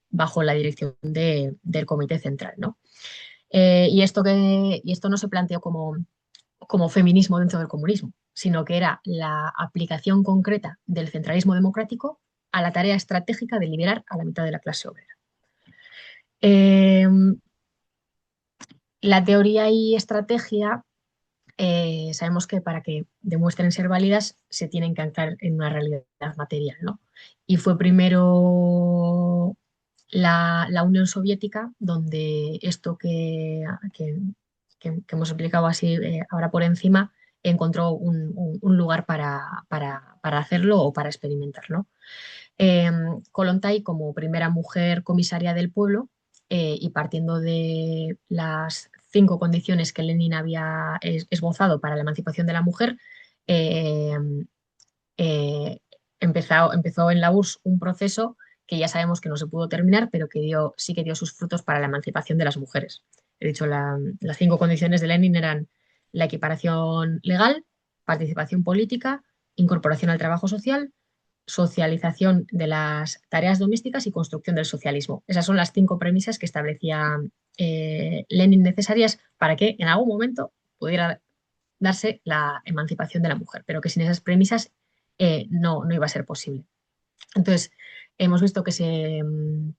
[SPEAKER 2] bajo la dirección del Comité Central, ¿no? Y esto no se planteó como feminismo dentro del comunismo, sino que era la aplicación concreta del centralismo democrático a la tarea estratégica de liberar a la mitad de la clase obrera. La teoría y estrategia, sabemos que para que demuestren ser válidas se tienen que anclar en una realidad material, ¿no? Y fue primero la Unión Soviética, donde esto que hemos explicado así ahora por encima, encontró un lugar para hacerlo o para experimentar, ¿no? Kollontai, como primera mujer comisaria del pueblo, y partiendo de las 5 condiciones que Lenin había esbozado para la emancipación de la mujer, eh, empezó en la URSS un proceso que ya sabemos que no se pudo terminar, pero que sí que dio sus frutos para la emancipación de las mujeres. He dicho, las 5 condiciones de Lenin eran la equiparación legal, participación política, incorporación al trabajo social, socialización de las tareas domésticas y construcción del socialismo. Esas son las 5 premisas que establecía Lenin necesarias para que en algún momento pudiera darse la emancipación de la mujer, pero que sin esas premisas no iba a ser posible. Entonces, hemos visto que se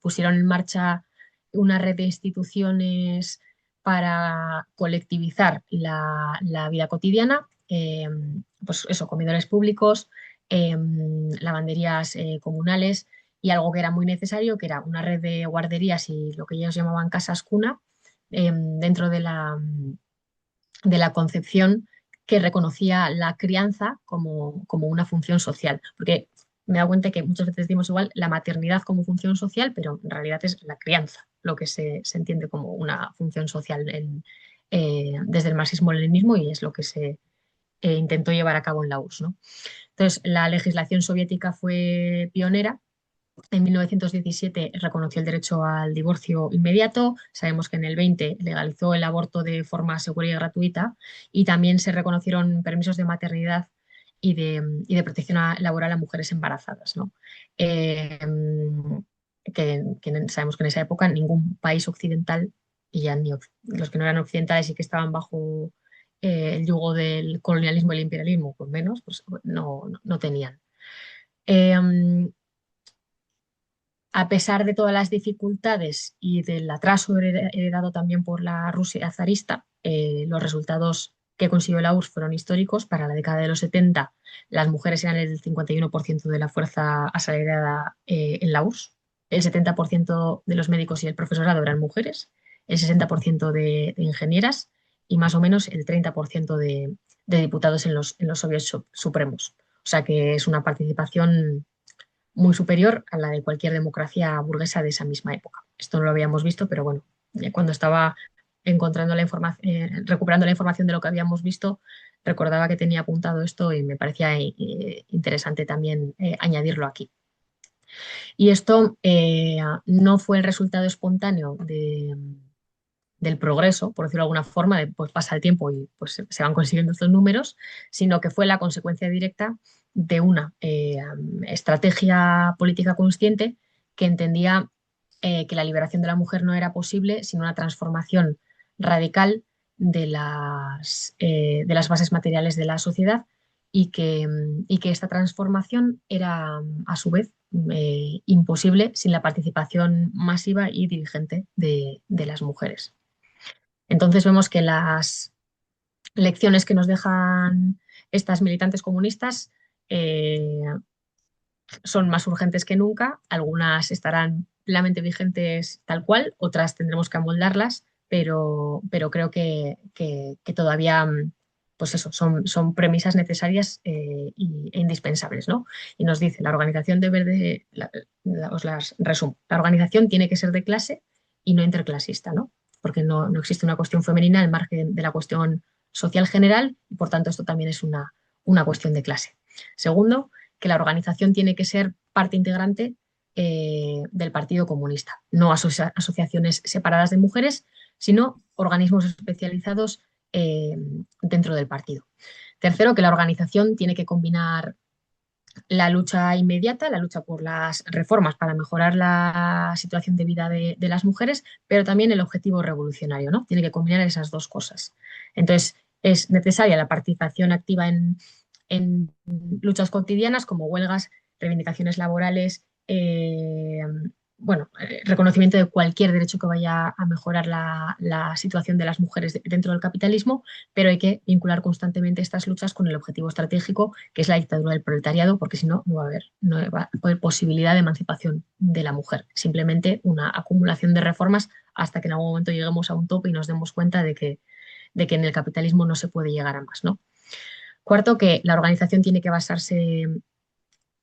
[SPEAKER 2] pusieron en marcha una red de instituciones para colectivizar la vida cotidiana, pues eso, comedores públicos, lavanderías comunales y algo que era muy necesario, que era una red de guarderías y lo que ellos llamaban casas cuna, dentro de la concepción que reconocía la crianza como una función social. Porque me he dado cuenta que muchas veces decimos igual la maternidad como función social, pero en realidad es la crianza lo que se entiende como una función social desde el marxismo-leninismo, y es lo que se intentó llevar a cabo en la URSS, ¿no? Entonces, la legislación soviética fue pionera. En 1917 reconoció el derecho al divorcio inmediato. Sabemos que en el 20 legalizó el aborto de forma segura y gratuita, y también se reconocieron permisos de maternidad y de protección laboral a mujeres embarazadas, ¿no? Que sabemos que en esa época ningún país occidental, y ya ni los que no eran occidentales y que estaban bajo el yugo del colonialismo y el imperialismo, pues menos, pues no tenían. A pesar de todas las dificultades y del atraso heredado también por la Rusia zarista, los resultados que consiguió la URSS fueron históricos. Para la década de los 70, las mujeres eran el 51% de la fuerza asalariada en la URSS, el 70% de los médicos y el profesorado eran mujeres, el 60% de ingenieras y más o menos el 30% de diputados en los soviets supremos. O sea que es una participación muy superior a la de cualquier democracia burguesa de esa misma época. Esto no lo habíamos visto, pero bueno, cuando estaba encontrando la información, recuperando la información de lo que habíamos visto, recordaba que tenía apuntado esto y me parecía interesante también añadirlo aquí. Y esto no fue el resultado espontáneo del progreso, por decirlo de alguna forma, pues pasa el tiempo y pues se van consiguiendo estos números, sino que fue la consecuencia directa de una estrategia política consciente que entendía que la liberación de la mujer no era posible sin una transformación radical de las bases materiales de la sociedad, y que esta transformación era a su vez imposible sin la participación masiva y dirigente de las mujeres. Entonces vemos que las lecciones que nos dejan estas militantes comunistas son más urgentes que nunca. Algunas estarán plenamente vigentes tal cual, otras tendremos que amoldarlas, pero creo que todavía pues eso, son premisas necesarias e indispensables, ¿no? Y nos dice, la organización os las resumo, la organización tiene que ser de clase y no interclasista, ¿no? Porque no existe una cuestión femenina al margen de la cuestión social general, y por tanto esto también es una cuestión de clase. Segundo, que la organización tiene que ser parte integrante del Partido Comunista, no asociaciones separadas de mujeres, sino organismos especializados dentro del partido. Tercero, que la organización tiene que combinar la lucha inmediata, la lucha por las reformas para mejorar la situación de vida de las mujeres, pero también el objetivo revolucionario, ¿no? Tiene que combinar esas dos cosas. Entonces, es necesaria la participación activa en luchas cotidianas como huelgas, reivindicaciones laborales, reconocimiento de cualquier derecho que vaya a mejorar la situación de las mujeres dentro del capitalismo, pero hay que vincular constantemente estas luchas con el objetivo estratégico, que es la dictadura del proletariado, porque si no, no va a haber posibilidad de emancipación de la mujer, simplemente una acumulación de reformas hasta que en algún momento lleguemos a un tope y nos demos cuenta de que en el capitalismo no se puede llegar a más, ¿no? Cuarto, que la organización tiene que basarse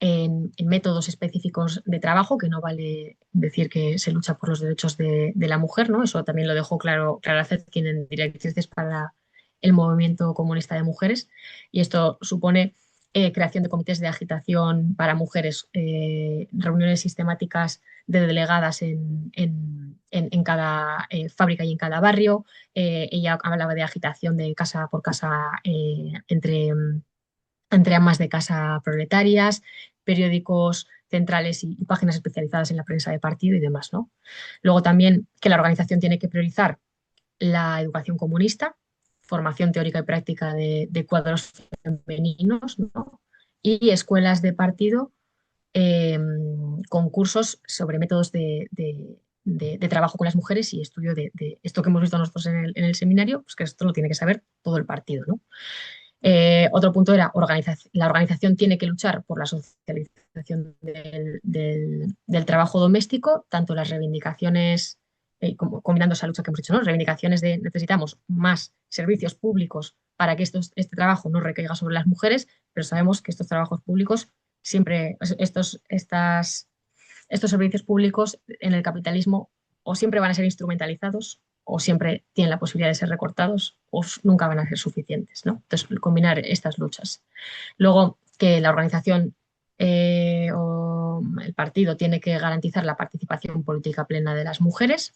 [SPEAKER 2] en métodos específicos de trabajo, que no vale decir que se lucha por los derechos de la mujer, ¿no? Eso también lo dejó claro Clara Zetkin en Directrices para el movimiento comunista de mujeres, y esto supone creación de comités de agitación para mujeres, reuniones sistemáticas de delegadas en cada fábrica y en cada barrio. Ella hablaba de agitación de casa por casa entre amas de casa proletarias, periódicos centrales y páginas especializadas en la prensa de partido y demás, ¿no? Luego también que la organización tiene que priorizar la educación comunista, formación teórica y práctica de cuadros femeninos, ¿no? Y escuelas de partido con cursos sobre métodos de trabajo con las mujeres y estudio de esto que hemos visto nosotros en el seminario, pues que esto lo tiene que saber todo el partido, ¿no? Otro punto era la organización tiene que luchar por la socialización del trabajo doméstico, tanto las reivindicaciones, combinando esa lucha que hemos dicho, ¿no? Reivindicaciones de necesitamos más servicios públicos para que este trabajo no recaiga sobre las mujeres, pero sabemos que estos trabajos públicos siempre, estos servicios públicos en el capitalismo o siempre van a ser instrumentalizados o siempre tienen la posibilidad de ser recortados o nunca van a ser suficientes, ¿no? Entonces, combinar estas luchas. Luego, que la organización o el partido tiene que garantizar la participación política plena de las mujeres.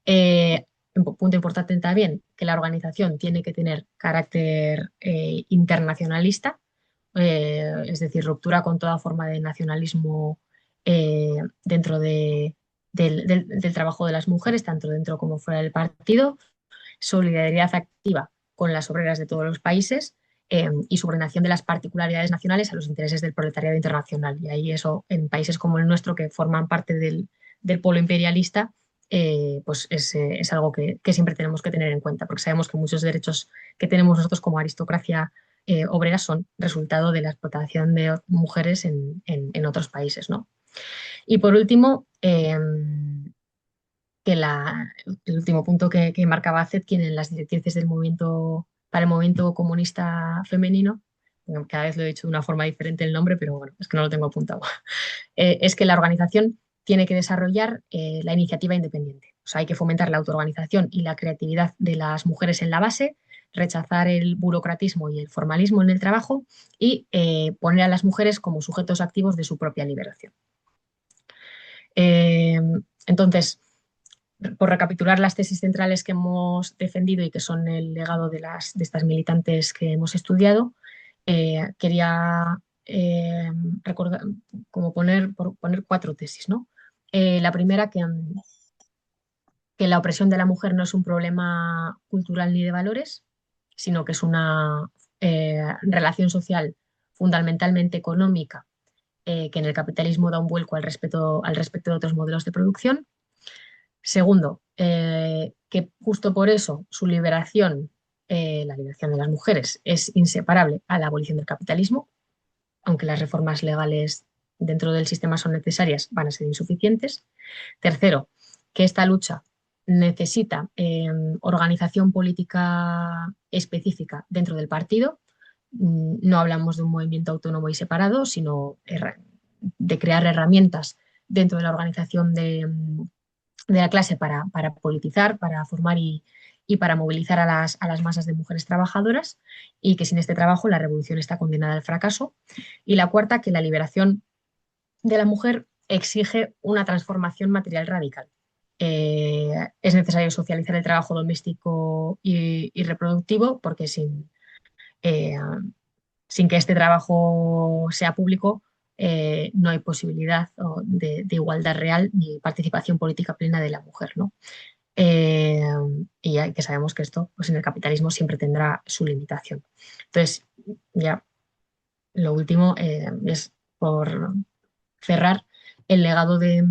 [SPEAKER 2] Punto importante también, que la organización tiene que tener carácter internacionalista, es decir, ruptura con toda forma de nacionalismo dentro del trabajo de las mujeres, tanto dentro como fuera del partido, solidaridad activa con las obreras de todos los países y subordinación de las particularidades nacionales a los intereses del proletariado internacional. Y ahí eso, en países como el nuestro, que forman parte del polo imperialista, pues es algo que siempre tenemos que tener en cuenta, porque sabemos que muchos derechos que tenemos nosotros como aristocracia obrera son resultado de la explotación de mujeres en otros países, ¿no? Y por último, que el último punto que marcaba Zetkin en las directrices para el movimiento comunista femenino, cada vez lo he dicho de una forma diferente el nombre, pero bueno, es que no lo tengo apuntado, es que la organización tiene que desarrollar la iniciativa independiente. O sea, hay que fomentar la autoorganización y la creatividad de las mujeres en la base, rechazar el burocratismo y el formalismo en el trabajo y poner a las mujeres como sujetos activos de su propia liberación. Entonces, por recapitular las tesis centrales que hemos defendido y que son el legado de estas militantes que hemos estudiado, quería recordar, como poner 4 tesis, ¿no? La primera, que la opresión de la mujer no es un problema cultural ni de valores, sino que es una relación social fundamentalmente económica, que en el capitalismo da un vuelco al respecto de otros modelos de producción. Segundo, que justo por eso su liberación, la liberación de las mujeres, es inseparable a la abolición del capitalismo, aunque las reformas legales dentro del sistema son necesarias, van a ser insuficientes. Tercero, que esta lucha necesita organización política específica dentro del partido. No hablamos de un movimiento autónomo y separado, sino de crear herramientas dentro de la organización de la clase para politizar, para formar y para movilizar a las masas de mujeres trabajadoras, y que sin este trabajo la revolución está condenada al fracaso. Y la cuarta, que la liberación de la mujer exige una transformación material radical. Es necesario socializar el trabajo doméstico y reproductivo, porque sin que este trabajo sea público, no hay posibilidad de igualdad real ni participación política plena de la mujer, ¿no? Y ya que sabemos que esto, pues en el capitalismo siempre tendrá su limitación. Entonces, ya lo último es por cerrar, el legado de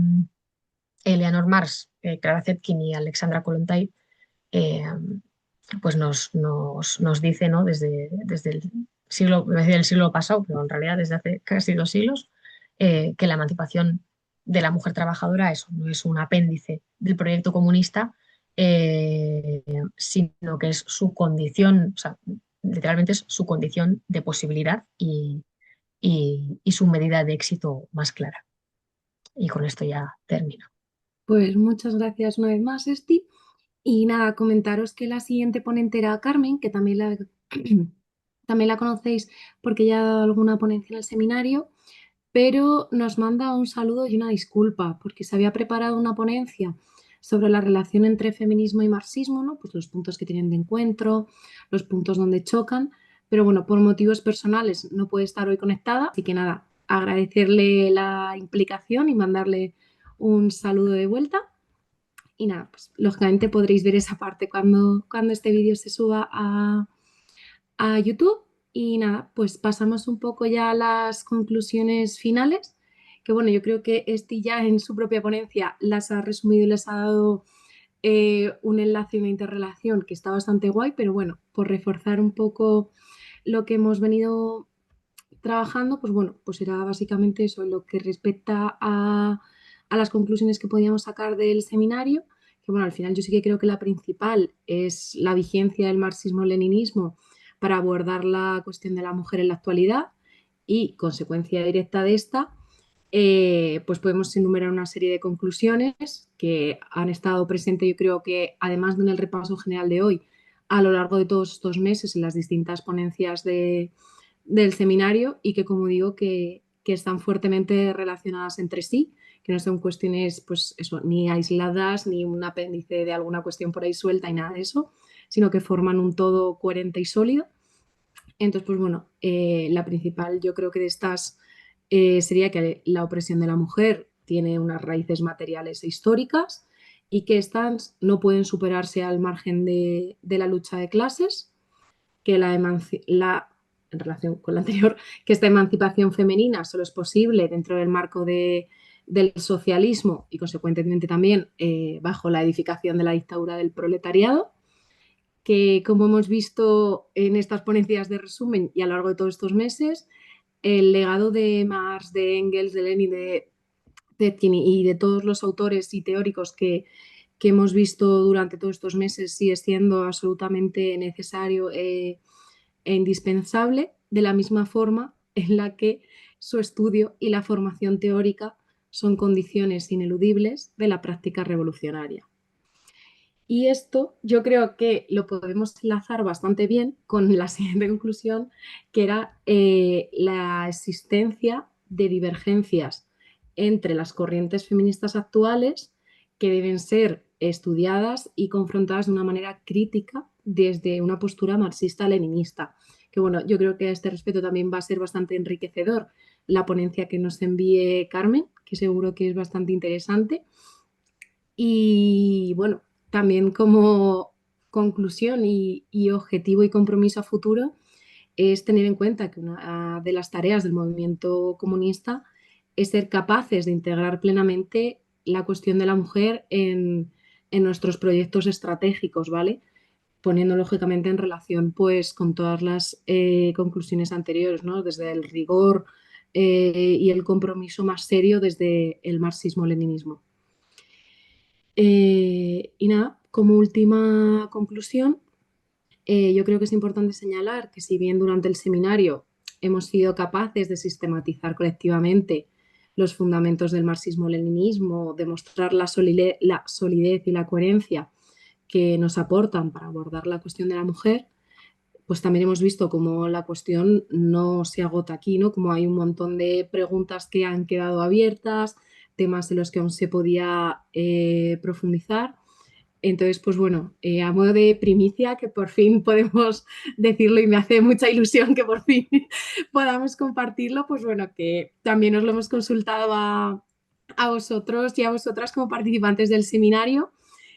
[SPEAKER 2] Eleanor Marx, Clara Zetkin y Alexandra Kollontai, eh, pues nos dice, ¿no? desde el siglo, iba a decir el siglo pasado, pero en realidad desde hace casi 2 siglos, que la emancipación de la mujer trabajadora eso, no es un apéndice del proyecto comunista, sino que es su condición, o sea, literalmente es su condición de posibilidad y su medida de éxito más clara. Y con esto ya termino.
[SPEAKER 1] Pues muchas gracias una vez más, Esti. Y nada, comentaros que la siguiente ponente era Carmen, que también también la conocéis porque ya ha dado alguna ponencia en el seminario, pero nos manda un saludo y una disculpa, porque se había preparado una ponencia sobre la relación entre feminismo y marxismo, ¿no? Pues los puntos que tienen de encuentro, los puntos donde chocan, pero bueno, por motivos personales no puede estar hoy conectada, así que nada, agradecerle la implicación y mandarle un saludo de vuelta. Y nada, pues lógicamente podréis ver esa parte cuando este vídeo se suba a YouTube. Y nada, pues pasamos un poco ya a las conclusiones finales, que bueno, yo creo que Esti ya en su propia ponencia las ha resumido y les ha dado un enlace y una interrelación que está bastante guay, pero bueno, por reforzar un poco lo que hemos venido trabajando, pues bueno, pues era básicamente eso, en lo que respecta a las conclusiones que podíamos sacar del seminario, que bueno, al final yo sí que creo que la principal es la vigencia del marxismo-leninismo para abordar la cuestión de la mujer en la actualidad y, consecuencia directa de esta, pues podemos enumerar una serie de conclusiones que han estado presentes, yo creo que además de en el repaso general de hoy, a lo largo de todos estos meses en las distintas ponencias del seminario y que, como digo, que están fuertemente relacionadas entre sí, que no son cuestiones, pues eso, ni aisladas, ni un apéndice de alguna cuestión por ahí suelta y nada de eso, sino que forman un todo coherente y sólido. Entonces, pues bueno, la principal yo creo que de estas sería que la opresión de la mujer tiene unas raíces materiales e históricas y que estas no pueden superarse al margen de la lucha de clases, que en relación con la anterior, que esta emancipación femenina solo es posible dentro del marco del socialismo y consecuentemente también bajo la edificación de la dictadura del proletariado, que como hemos visto en estas ponencias de resumen y a lo largo de todos estos meses, el legado de Marx, de Engels, de Lenin, de Zetkin y de todos los autores y teóricos que hemos visto durante todos estos meses sigue siendo absolutamente necesario e indispensable, de la misma forma en la que su estudio y la formación teórica son condiciones ineludibles de la práctica revolucionaria. Y esto yo creo que lo podemos enlazar bastante bien con la siguiente conclusión, que era la existencia de divergencias entre las corrientes feministas actuales que deben ser estudiadas y confrontadas de una manera crítica desde una postura marxista-leninista. Que bueno, yo creo que a este respecto también va a ser bastante enriquecedor la ponencia que nos envíe Carmen, que seguro que es bastante interesante. Y bueno, también como conclusión y objetivo y compromiso a futuro es tener en cuenta que una de las tareas del movimiento comunista es ser capaces de integrar plenamente la cuestión de la mujer en nuestros proyectos estratégicos, ¿vale? Poniendo lógicamente en relación pues con todas las conclusiones anteriores, ¿no? Desde el rigor y el compromiso más serio desde el marxismo-leninismo. Y nada, como última conclusión, yo creo que es importante señalar que si bien durante el seminario hemos sido capaces de sistematizar colectivamente los fundamentos del marxismo-leninismo, demostrar la solidez y la coherencia que nos aportan para abordar la cuestión de la mujer, pues también hemos visto cómo la cuestión no se agota aquí, ¿no? Como hay un montón de preguntas que han quedado abiertas, temas en los que aún se podía profundizar. Entonces, pues bueno, a modo de primicia, que por fin podemos decirlo y me hace mucha ilusión que por fin podamos compartirlo, pues bueno, que también os lo hemos consultado a vosotros y a vosotras como participantes del seminario.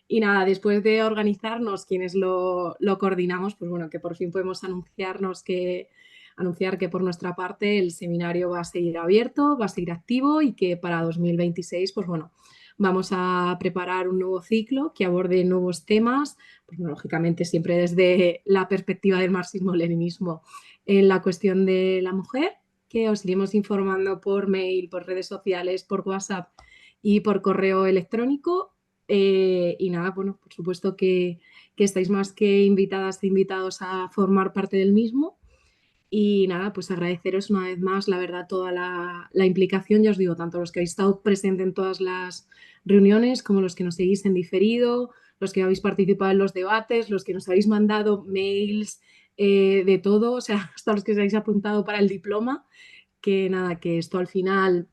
[SPEAKER 1] Y nada, después de organizarnos quienes lo coordinamos, pues bueno, que por fin podemos anunciarnos que anunciar que por nuestra parte el seminario va a seguir abierto, va a seguir activo y que para 2026, pues bueno, vamos a preparar un nuevo ciclo que aborde nuevos temas, pues, lógicamente siempre desde la perspectiva del marxismo-leninismo en la cuestión de la mujer, que os iremos informando por mail, por redes sociales, por WhatsApp y por correo electrónico. Y nada, bueno, por supuesto que estáis más que invitadas e invitados a formar parte del mismo. Y nada, pues agradeceros una vez más, la verdad, toda la implicación, ya os digo, tanto los que habéis estado presentes en todas las reuniones como los que nos seguís en diferido, los que habéis participado en los debates, los que nos habéis mandado mails, de todo, o sea, hasta los que os habéis apuntado para el diploma, que nada, que esto al final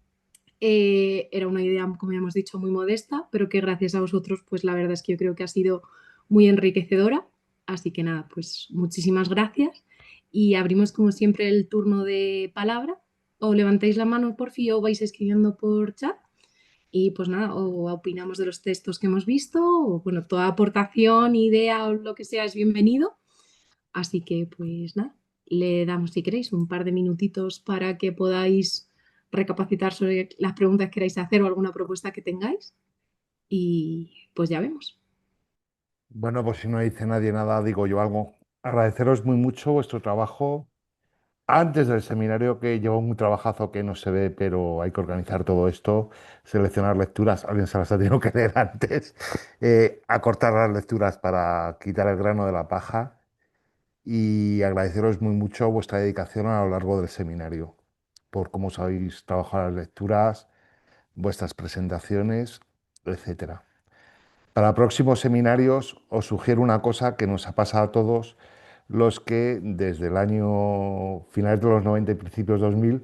[SPEAKER 1] era una idea, como ya hemos dicho, muy modesta, pero que gracias a vosotros, pues la verdad es que yo creo que ha sido muy enriquecedora. Así que nada, pues muchísimas gracias. Y abrimos como siempre el turno de palabra. O levantáis la mano por fin o vais escribiendo por chat. Y pues nada, o opinamos de los textos que hemos visto, o bueno, toda aportación, idea o lo que sea es bienvenido. Así que pues nada, le damos si queréis un par de minutitos para que podáis recapacitar sobre las preguntas que queráis hacer o alguna propuesta que tengáis y pues ya vemos.
[SPEAKER 5] Bueno, pues si no dice nadie nada, digo yo algo. Agradeceros muy mucho vuestro trabajo antes del seminario, que lleva un trabajazo que no se ve, pero hay que organizar todo esto, seleccionar lecturas, alguien se las ha tenido que leer antes, acortar las lecturas para quitar el grano de la paja y agradeceros muy mucho vuestra dedicación a lo largo del seminario, por cómo sabéis trabajar las lecturas, vuestras presentaciones, etcétera. Para próximos seminarios os sugiero una cosa que nos ha pasado a todos los que desde el año finales de los 90 y principios 2000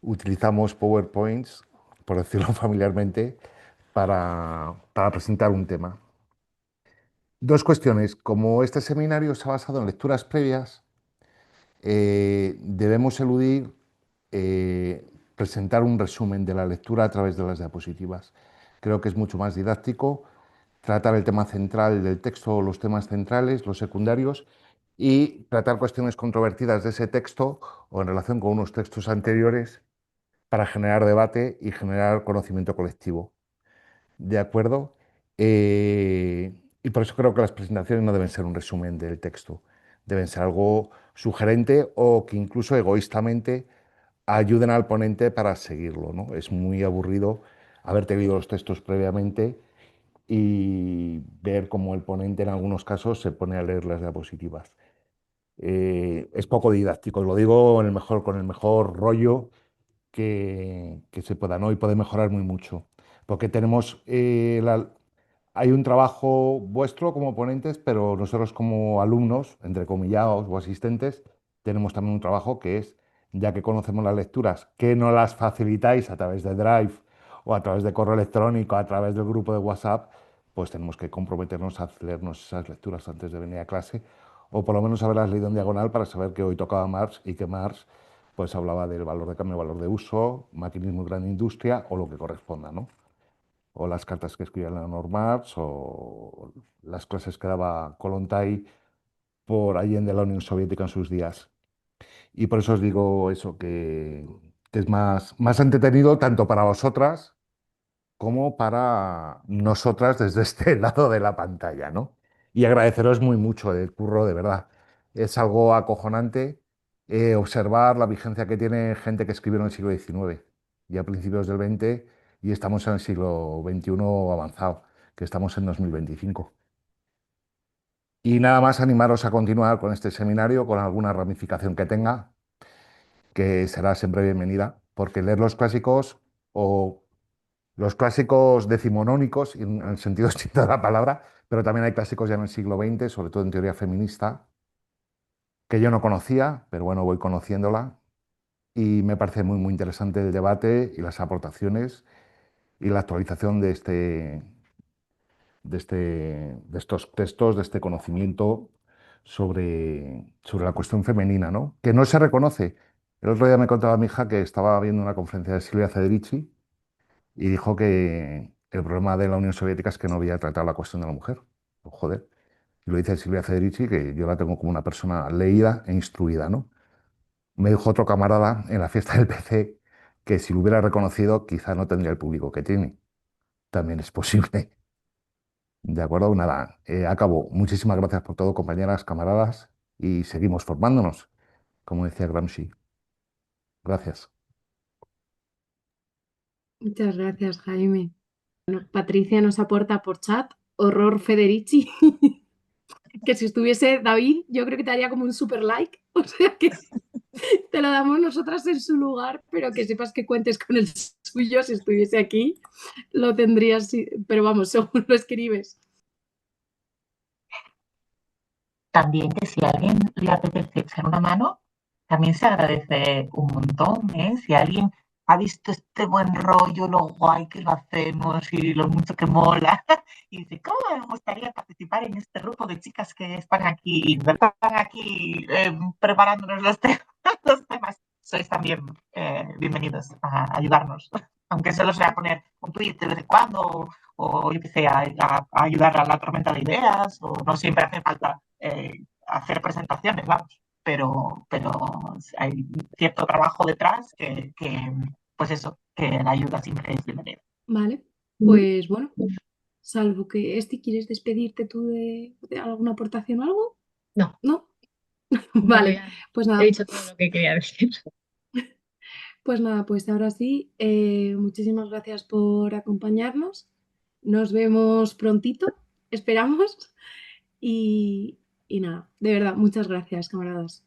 [SPEAKER 5] utilizamos PowerPoints, por decirlo familiarmente, para presentar un tema. Dos cuestiones. Como este seminario se ha basado en lecturas previas, debemos eludir presentar un resumen de la lectura a través de las diapositivas. Creo que es mucho más didáctico tratar el tema central del texto o los temas centrales, los secundarios, y tratar cuestiones controvertidas de ese texto o en relación con unos textos anteriores para generar debate y generar conocimiento colectivo. ¿De acuerdo? Y por eso creo que las presentaciones no deben ser un resumen del texto, deben ser algo sugerente o que incluso egoístamente ayuden al ponente para seguirlo, ¿no? Es muy aburrido haberte leído los textos previamente y ver cómo el ponente en algunos casos se pone a leer las diapositivas. Es poco didáctico, lo digo con el mejor rollo que se pueda, ¿no? Y puede mejorar muy mucho, porque tenemos hay un trabajo vuestro como ponentes, pero nosotros como alumnos, entrecomillados o asistentes, tenemos también un trabajo que es, ya que conocemos las lecturas, que no las facilitáis a través de Drive o a través de correo electrónico, a través del grupo de WhatsApp, pues tenemos que comprometernos a leernos esas lecturas antes de venir a clase, o por lo menos haberlas leído en diagonal para saber que hoy tocaba Marx y que Marx pues hablaba del valor de cambio, valor de uso, maquinismo y gran industria o lo que corresponda, ¿no? O las cartas que escribía Leonard Marx o las clases que daba Kollontai por Allende de la Unión Soviética en sus días. Y por eso os digo eso, que es más entretenido tanto para vosotras como para nosotras desde este lado de la pantalla, ¿no? Y agradeceros muy mucho el curro, de verdad. Es algo acojonante observar la vigencia que tiene gente que escribió en el siglo XIX y a principios del XX y estamos en el siglo XXI avanzado, que estamos en 2025. Y nada más animaros a continuar con este seminario, con alguna ramificación que tenga, que será siempre bienvenida, porque leer los clásicos o los clásicos decimonónicos, en el sentido estricto de la palabra, pero también hay clásicos ya en el siglo XX, sobre todo en teoría feminista, que yo no conocía, pero bueno, voy conociéndola y me parece muy, muy interesante el debate y las aportaciones y la actualización de estos textos, de este conocimiento sobre la cuestión femenina, ¿no? Que no se reconoce. El otro día me contaba mi hija que estaba viendo una conferencia de Silvia Federici y dijo que el problema de la Unión Soviética es que no había tratado la cuestión de la mujer. Pues, joder. Y lo dice Silvia Federici, que yo la tengo como una persona leída e instruida, ¿no? Me dijo otro camarada en la fiesta del PC que si lo hubiera reconocido quizá no tendría el público que tiene. También es posible. De acuerdo, nada, acabo. Muchísimas gracias por todo, compañeras, camaradas, y seguimos formándonos, como decía Gramsci. Gracias.
[SPEAKER 1] Muchas gracias, Jaime. Bueno, Patricia nos aporta por chat, horror Federici, que si estuviese David, yo creo que te haría como un super like, o sea que te lo damos nosotras en su lugar, pero que sepas que cuentes con el suyo, si estuviese aquí, lo tendrías, pero vamos, según lo escribes.
[SPEAKER 4] También que si a alguien le apetece echar una mano, también se agradece un montón, ¿eh? Si alguien ha visto este buen rollo, lo guay que lo hacemos y lo mucho que mola, y dice, ¿cómo me gustaría participar en este grupo de chicas que están aquí, preparándonos los temas? Sois también bienvenidos a ayudarnos, aunque solo sea poner un tweet de vez en cuando, o yo que sé, a ayudar a la tormenta de ideas, o no siempre hace falta hacer presentaciones, vamos, pero hay cierto trabajo detrás pues eso, que la ayuda siempre es bienvenida.
[SPEAKER 1] Vale, pues bueno, salvo que ¿quieres despedirte tú de alguna aportación o algo?
[SPEAKER 2] No,
[SPEAKER 1] ¿No?
[SPEAKER 2] no,
[SPEAKER 1] Vale,
[SPEAKER 2] ya
[SPEAKER 1] pues
[SPEAKER 2] he
[SPEAKER 1] nada,
[SPEAKER 2] dicho todo lo que quería decir.
[SPEAKER 1] pues ahora sí, muchísimas gracias por acompañarnos. Nos vemos prontito, esperamos. Y nada, de verdad, muchas gracias, camaradas.